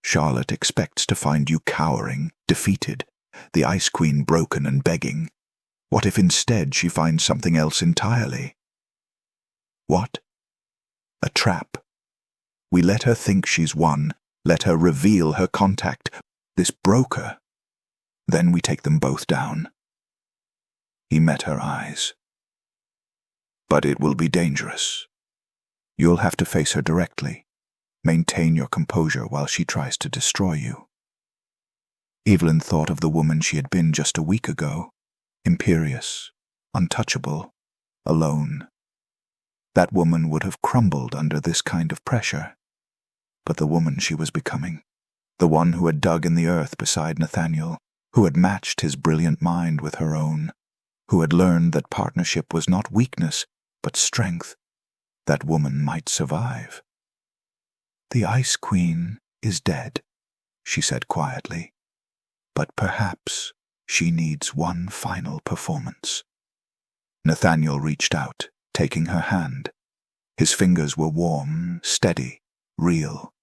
"Charlotte expects to find you cowering, defeated, the Ice Queen broken and begging. What if instead she finds something else entirely?" "What?" "A trap. We let her think she's won, let her reveal her contact, this broker. Then we take them both down. He met her eyes. But it will be dangerous. You'll have to face her directly. Maintain your composure while she tries to destroy you. Evelyn thought of the woman she had been just a week ago, imperious, untouchable, alone. That woman would have crumbled under this kind of pressure. But the woman she was becoming, the one who had dug in the earth beside Nathaniel, who had matched his brilliant mind with her own, who had learned that partnership was not weakness, but strength, that woman might survive. The Ice Queen is dead, she said quietly, but perhaps she needs one final performance. Nathaniel reached out, taking her hand. His fingers were warm, steady, real.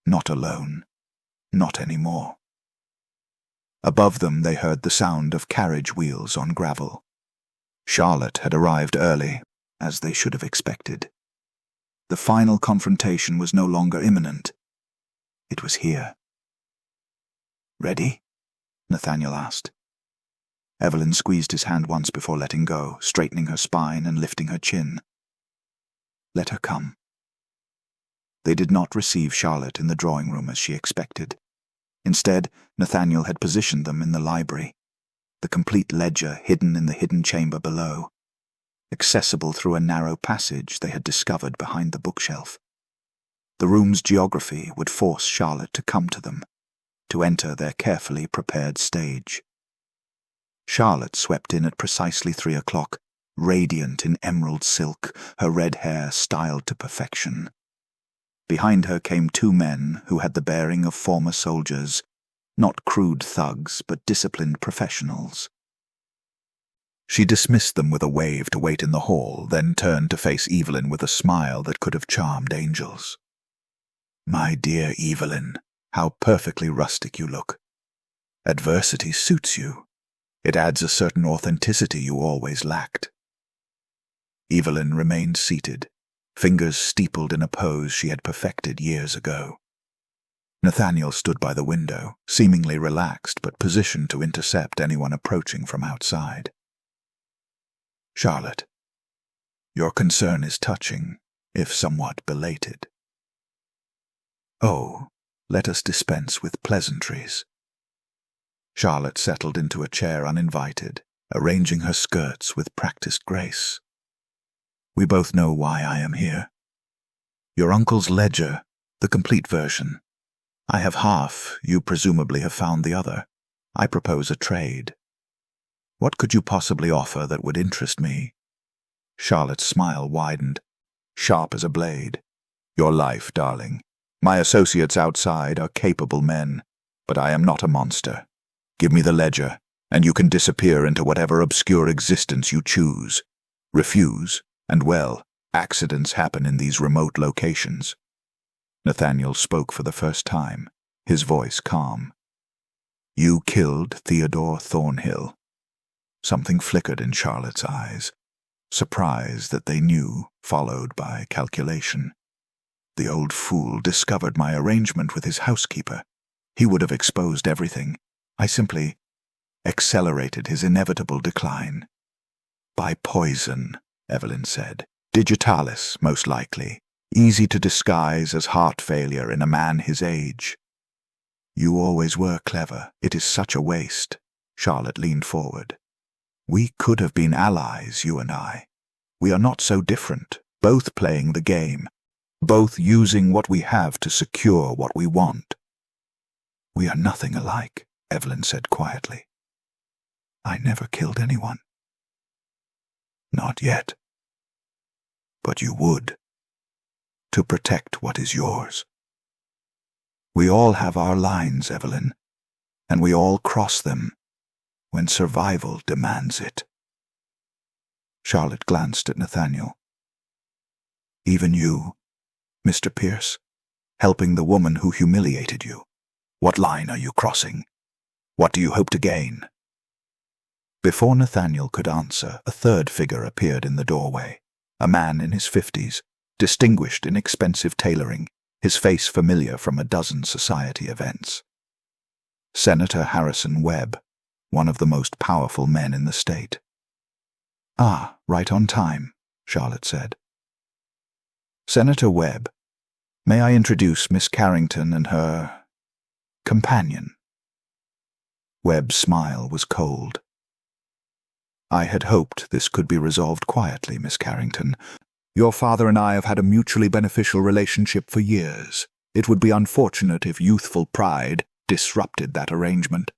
Not alone. Not anymore. Above them they heard the sound of carriage wheels on gravel. Charlotte had arrived early, as they should have expected. The final confrontation was no longer imminent. It was here. "Ready?" Nathaniel asked. Evelyn squeezed his hand once before letting go, straightening her spine and lifting her chin. Let her come. They did not receive Charlotte in the drawing room as she expected. Instead, Nathaniel had positioned them in the library, the complete ledger hidden in the hidden chamber below, accessible through a narrow passage they had discovered behind the bookshelf. The room's geography would force Charlotte to come to them, to enter their carefully prepared stage. Charlotte swept in at precisely 3:00, radiant in emerald silk, her red hair styled to perfection. Behind her came two men who had the bearing of former soldiers, not crude thugs but disciplined professionals. She dismissed them with a wave to wait in the hall, then turned to face Evelyn with a smile that could have charmed angels. "My dear Evelyn, how perfectly rustic you look. Adversity suits you. It adds a certain authenticity you always lacked." Evelyn remained seated, fingers steepled in a pose she had perfected years ago. Nathaniel stood by the window, seemingly relaxed but positioned to intercept anyone approaching from outside. "Charlotte, your concern is touching, if somewhat belated. Oh, let us dispense with pleasantries." Charlotte settled into a chair uninvited, arranging her skirts with practiced grace. "We both know why I am here. Your uncle's ledger, the complete version. I have half, you presumably have found the other. I propose a trade. What could you possibly offer that would interest me?" Charlotte's smile widened, sharp as a blade. "Your life, darling. My associates outside are capable men, but I am not a monster. Give me the ledger, and you can disappear into whatever obscure existence you choose. Refuse, and well, accidents happen in these remote locations." Nathaniel spoke for the first time, his voice calm. "You killed Theodore Thornhill." Something flickered in Charlotte's eyes, surprise that they knew, followed by calculation. The old fool discovered my arrangement with his housekeeper. He would have exposed everything. I simply accelerated his inevitable decline. "By poison," Evelyn said. "Digitalis, most likely. Easy to disguise as heart failure in a man his age." "You always were clever. It is such a waste." Charlotte leaned forward. "We could have been allies, you and I. We are not so different, both playing the game, both using what we have to secure what we want." "We are nothing alike," Evelyn said quietly. "I never killed anyone." "Not yet. But you would. To protect what is yours. We all have our lines, Evelyn, and we all cross them when survival demands it." Charlotte glanced at Nathaniel. "Even you, Mr. Pierce, helping the woman who humiliated you. What line are you crossing? What do you hope to gain?" Before Nathaniel could answer, a third figure appeared in the doorway, a man in his 50s, distinguished in expensive tailoring, his face familiar from a dozen society events. Senator Harrison Webb, one of the most powerful men in the state. "Ah, right on time," Charlotte said. "Senator Webb, may I introduce Miss Carrington and her companion?" Webb's smile was cold. "I had hoped this could be resolved quietly, Miss Carrington. Your father and I have had a mutually beneficial relationship for years. It would be unfortunate if youthful pride disrupted that arrangement."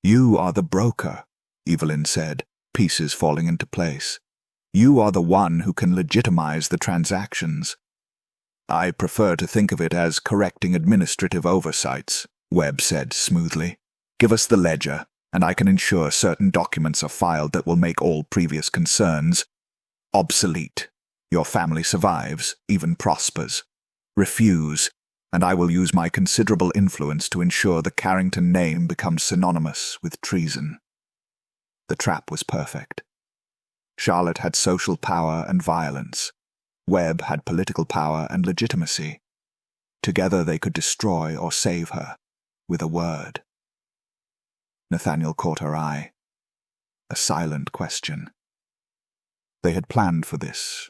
"You are the broker," Evelyn said, pieces falling into place. "You are the one who can legitimize the transactions." "I prefer to think of it as correcting administrative oversights," Webb said smoothly. "Give us the ledger, and I can ensure certain documents are filed that will make all previous concerns obsolete. Your family survives, even prospers. Refuse, and I will use my considerable influence to ensure the Carrington name becomes synonymous with treason." The trap was perfect. Charlotte had social power and violence. Webb had political power and legitimacy. Together they could destroy or save her, with a word. Nathaniel caught her eye. A silent question. They had planned for this,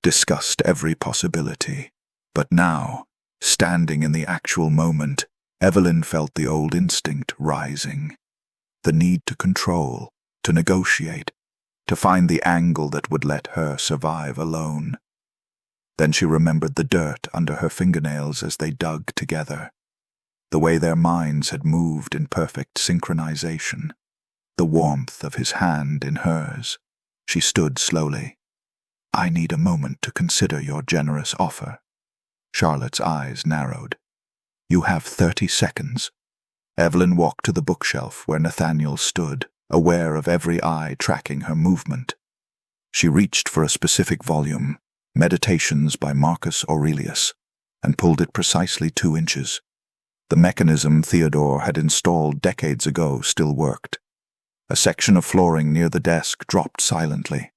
discussed every possibility, but now, standing in the actual moment, Evelyn felt the old instinct rising. The need to control, to negotiate, to find the angle that would let her survive alone. Then she remembered the dirt under her fingernails as they dug together, the way their minds had moved in perfect synchronization, the warmth of his hand in hers. She stood slowly. "I need a moment to consider your generous offer." Charlotte's eyes narrowed. "You have 30 seconds. Evelyn walked to the bookshelf where Nathaniel stood, aware of every eye tracking her movement. She reached for a specific volume, Meditations by Marcus Aurelius, and pulled it precisely 2 inches. The mechanism Theodore had installed decades ago still worked. A section of flooring near the desk dropped silently,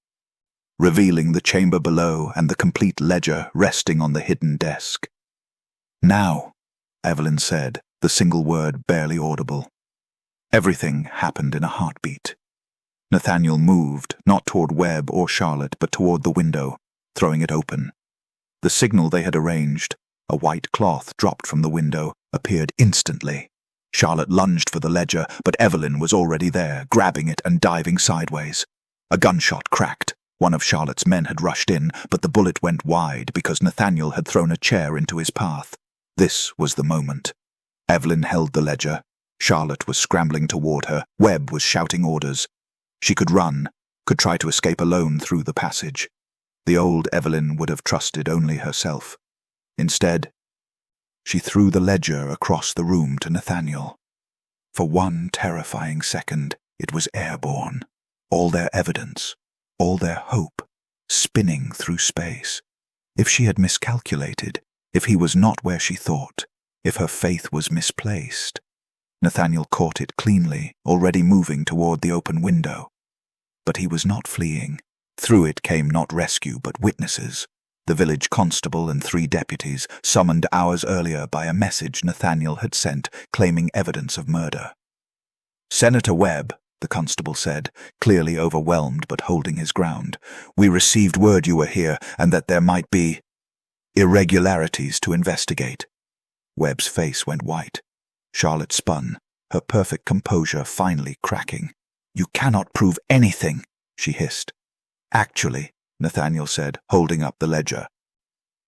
revealing the chamber below and the complete ledger resting on the hidden desk. "Now," Evelyn said, the single word barely audible. Everything happened in a heartbeat. Nathaniel moved, not toward Webb or Charlotte, but toward the window, throwing it open. The signal they had arranged, a white cloth dropped from the window, appeared instantly. Charlotte lunged for the ledger, but Evelyn was already there, grabbing it and diving sideways. A gunshot cracked. One of Charlotte's men had rushed in, but the bullet went wide because Nathaniel had thrown a chair into his path. This was the moment. Evelyn held the ledger. Charlotte was scrambling toward her. Webb was shouting orders. She could run, could try to escape alone through the passage. The old Evelyn would have trusted only herself. Instead, she threw the ledger across the room to Nathaniel. For one terrifying second, it was airborne. All their evidence, all their hope, spinning through space. If she had miscalculated, if he was not where she thought, if her faith was misplaced. Nathaniel caught it cleanly, already moving toward the open window. But he was not fleeing. Through it came not rescue but witnesses. The village constable and 3 deputies, summoned hours earlier by a message Nathaniel had sent claiming evidence of murder. "Senator Webb," the constable said, clearly overwhelmed but holding his ground, "we received word you were here and that there might be irregularities to investigate." Webb's face went white. Charlotte spun, her perfect composure finally cracking. "You cannot prove anything," she hissed. "Actually," Nathaniel said, holding up the ledger,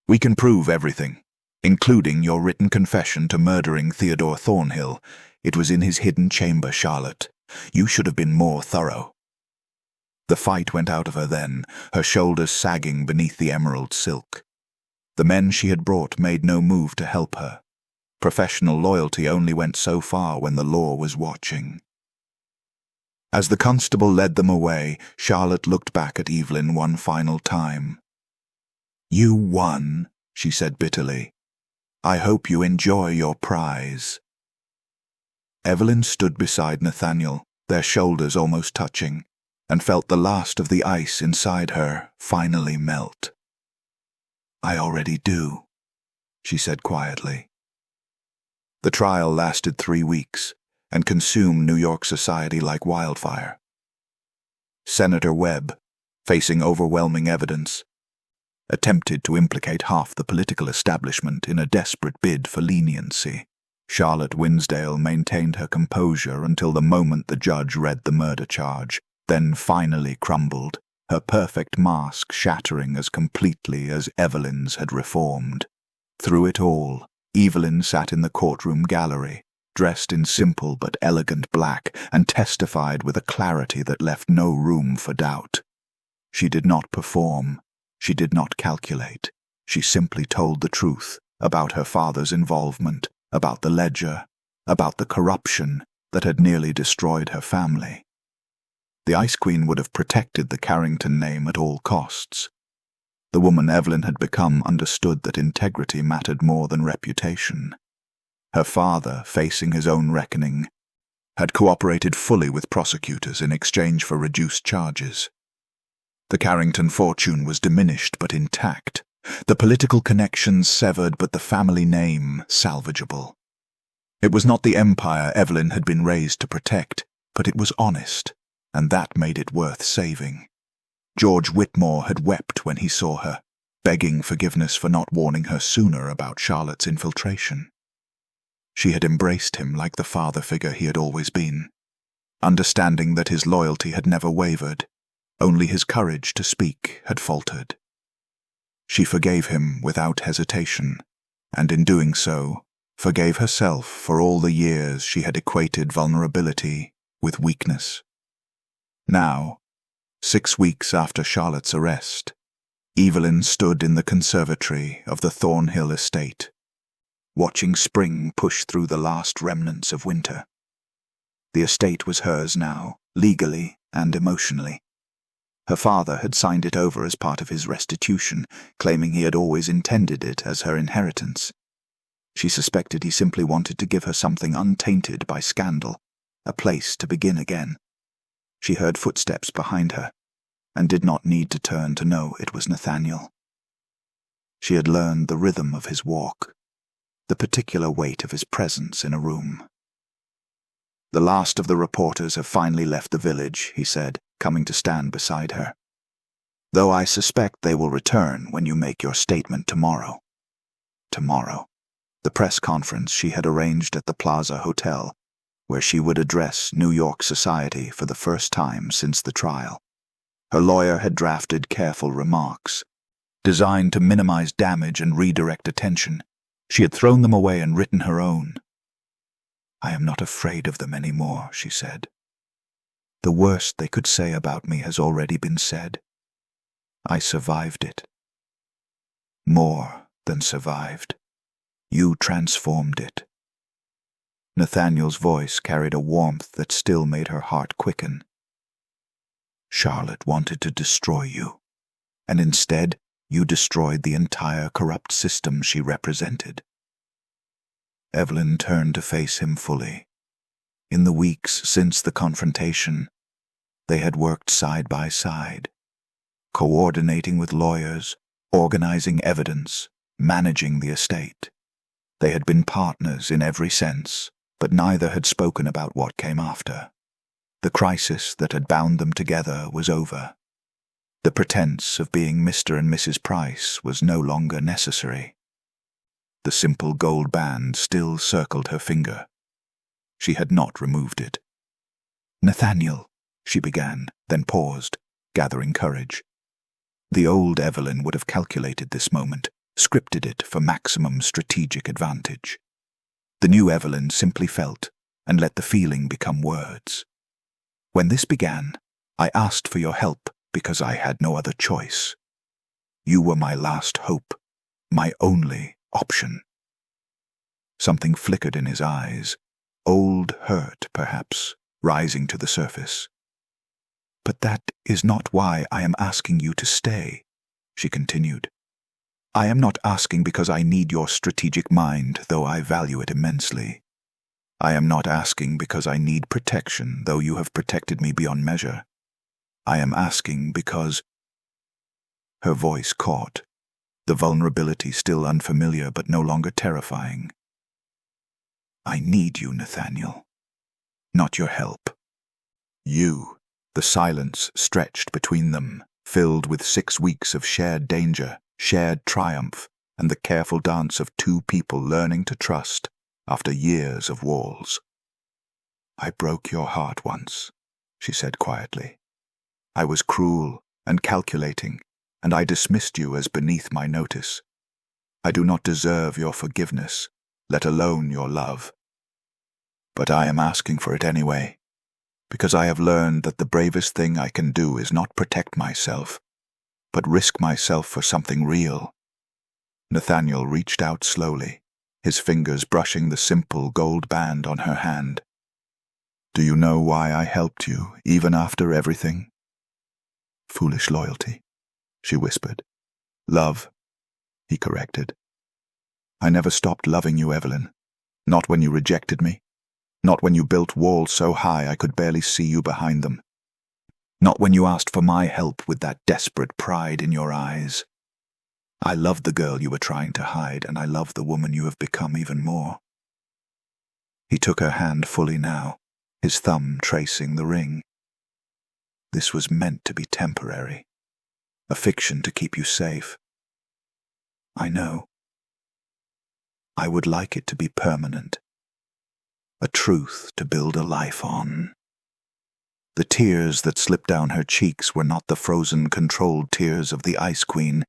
"we can prove everything, including your written confession to murdering Theodore Thornhill. It was in his hidden chamber, Charlotte. You should have been more thorough." The fight went out of her then, her shoulders sagging beneath the emerald silk. The men she had brought made no move to help her. Professional loyalty only went so far when the law was watching. As the constable led them away, Charlotte looked back at Evelyn one final time. "You won," she said bitterly. "I hope you enjoy your prize." Evelyn stood beside Nathaniel, their shoulders almost touching, and felt the last of the ice inside her finally melt. "I already do," she said quietly. The trial lasted 3 weeks and consumed New York society like wildfire. Senator Webb, facing overwhelming evidence, attempted to implicate half the political establishment in a desperate bid for leniency. Charlotte Winsdale maintained her composure until the moment the judge read the murder charge, then finally crumbled, her perfect mask shattering as completely as Evelyn's had reformed. Through it all, Evelyn sat in the courtroom gallery, dressed in simple but elegant black, and testified with a clarity that left no room for doubt. She did not perform. She did not calculate. She simply told the truth about her father's involvement, about the ledger, about the corruption that had nearly destroyed her family. The Ice Queen would have protected the Carrington name at all costs. The woman Evelyn had become understood that integrity mattered more than reputation. Her father, facing his own reckoning, had cooperated fully with prosecutors in exchange for reduced charges. The Carrington fortune was diminished but intact, the political connections severed but the family name salvageable. It was not the empire Evelyn had been raised to protect, but it was honest, and that made it worth saving. George Whitmore had wept when he saw her, begging forgiveness for not warning her sooner about Charlotte's infiltration. She had embraced him like the father figure he had always been, understanding that his loyalty had never wavered, only his courage to speak had faltered. She forgave him without hesitation, and in doing so, forgave herself for all the years she had equated vulnerability with weakness. Now, 6 weeks after Charlotte's arrest, Evelyn stood in the conservatory of the Thornhill estate, watching spring push through the last remnants of winter. The estate was hers now, legally and emotionally. Her father had signed it over as part of his restitution, claiming he had always intended it as her inheritance. She suspected he simply wanted to give her something untainted by scandal, a place to begin again. She heard footsteps behind her, and did not need to turn to know it was Nathaniel. She had learned the rhythm of his walk, the particular weight of his presence in a room. "The last of the reporters have finally left the village," he said, coming to stand beside her. "Though I suspect they will return when you make your statement tomorrow." Tomorrow. The press conference she had arranged at the Plaza Hotel, where she would address New York society for the first time since the trial. Her lawyer had drafted careful remarks, designed to minimize damage and redirect attention. She had thrown them away and written her own. "I am not afraid of them anymore," she said. "The worst they could say about me has already been said. I survived it. More than survived. You transformed it." Nathaniel's voice carried a warmth that still made her heart quicken. "Charlotte wanted to destroy you, and instead you destroyed the entire corrupt system she represented." Evelyn turned to face him fully. In the weeks since the confrontation, they had worked side by side, coordinating with lawyers, organizing evidence, managing the estate. They had been partners in every sense, but neither had spoken about what came after. The crisis that had bound them together was over. The pretense of being Mr. and Mrs. Price was no longer necessary. The simple gold band still circled her finger. She had not removed it. "Nathaniel," she began, then paused, gathering courage. The old Evelyn would have calculated this moment, scripted it for maximum strategic advantage. The new Evelyn simply felt, and let the feeling become words. "When this began, I asked for your help because I had no other choice. You were my last hope, my only option." Something flickered in his eyes, old hurt, perhaps, rising to the surface. "But that is not why I am asking you to stay," she continued. "I am not asking because I need your strategic mind, though I value it immensely. I am not asking because I need protection, though you have protected me beyond measure. I am asking because—" Her voice caught. the vulnerability still unfamiliar but no longer terrifying. I need you, Nathaniel, not your help. You. The silence stretched between them, filled with 6 weeks of shared danger, shared triumph, and the careful dance of two people learning to trust after years of walls. I broke your heart once, she said quietly. I was cruel and calculating, and I dismissed you as beneath my notice. I do not deserve your forgiveness, let alone your love. But I am asking for it anyway, because I have learned that the bravest thing I can do is not protect myself, but risk myself for something real. Nathaniel reached out slowly, his fingers brushing the simple gold band on her hand. Do you know why I helped you, even after everything? Foolish loyalty, she whispered. Love, he corrected. I never stopped loving you, Evelyn. Not when you rejected me. Not when you built walls so high I could barely see you behind them. Not when you asked for my help with that desperate pride in your eyes. I loved the girl you were trying to hide, and I love the woman you have become even more. He took her hand fully now, his thumb tracing the ring. This was meant to be temporary, a fiction to keep you safe. I know. I would like it to be permanent, a truth to build a life on. The tears that slipped down her cheeks were not the frozen, controlled tears of the Ice Queen,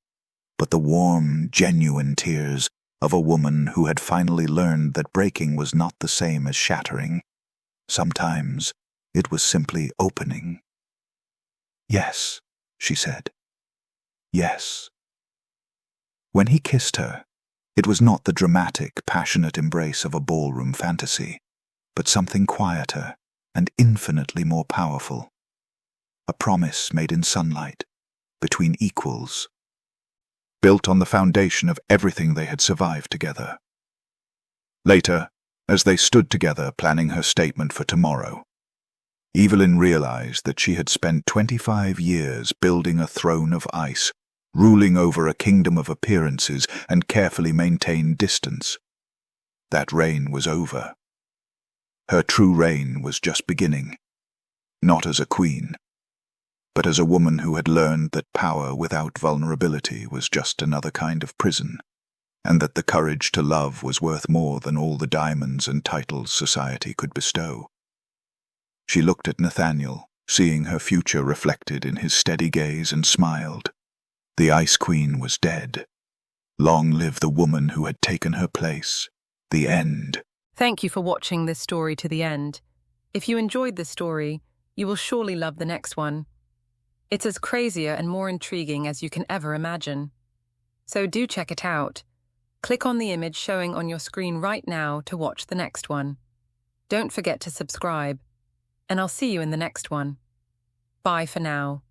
but the warm, genuine tears of a woman who had finally learned that breaking was not the same as shattering. Sometimes it was simply opening. Yes, she said. Yes. When he kissed her, it was not the dramatic, passionate embrace of a ballroom fantasy, but something quieter and infinitely more powerful. A promise made in sunlight, between equals, built on the foundation of everything they had survived together. Later, as they stood together planning her statement for tomorrow, Evelyn realized that she had spent 25 years building a throne of ice, ruling over a kingdom of appearances and carefully maintained distance. That reign was over. Her true reign was just beginning, not as a queen, but as a woman who had learned that power without vulnerability was just another kind of prison, and that the courage to love was worth more than all the diamonds and titles society could bestow. She looked at Nathaniel, seeing her future reflected in his steady gaze, and smiled. The Ice Queen was dead. Long live the woman who had taken her place. The end. Thank you for watching this story to the end. If you enjoyed this story, you will surely love the next one. It's as crazier and more intriguing as you can ever imagine. So do check it out. Click on the image showing on your screen right now to watch the next one. Don't forget to subscribe, and I'll see you in the next one. Bye for now.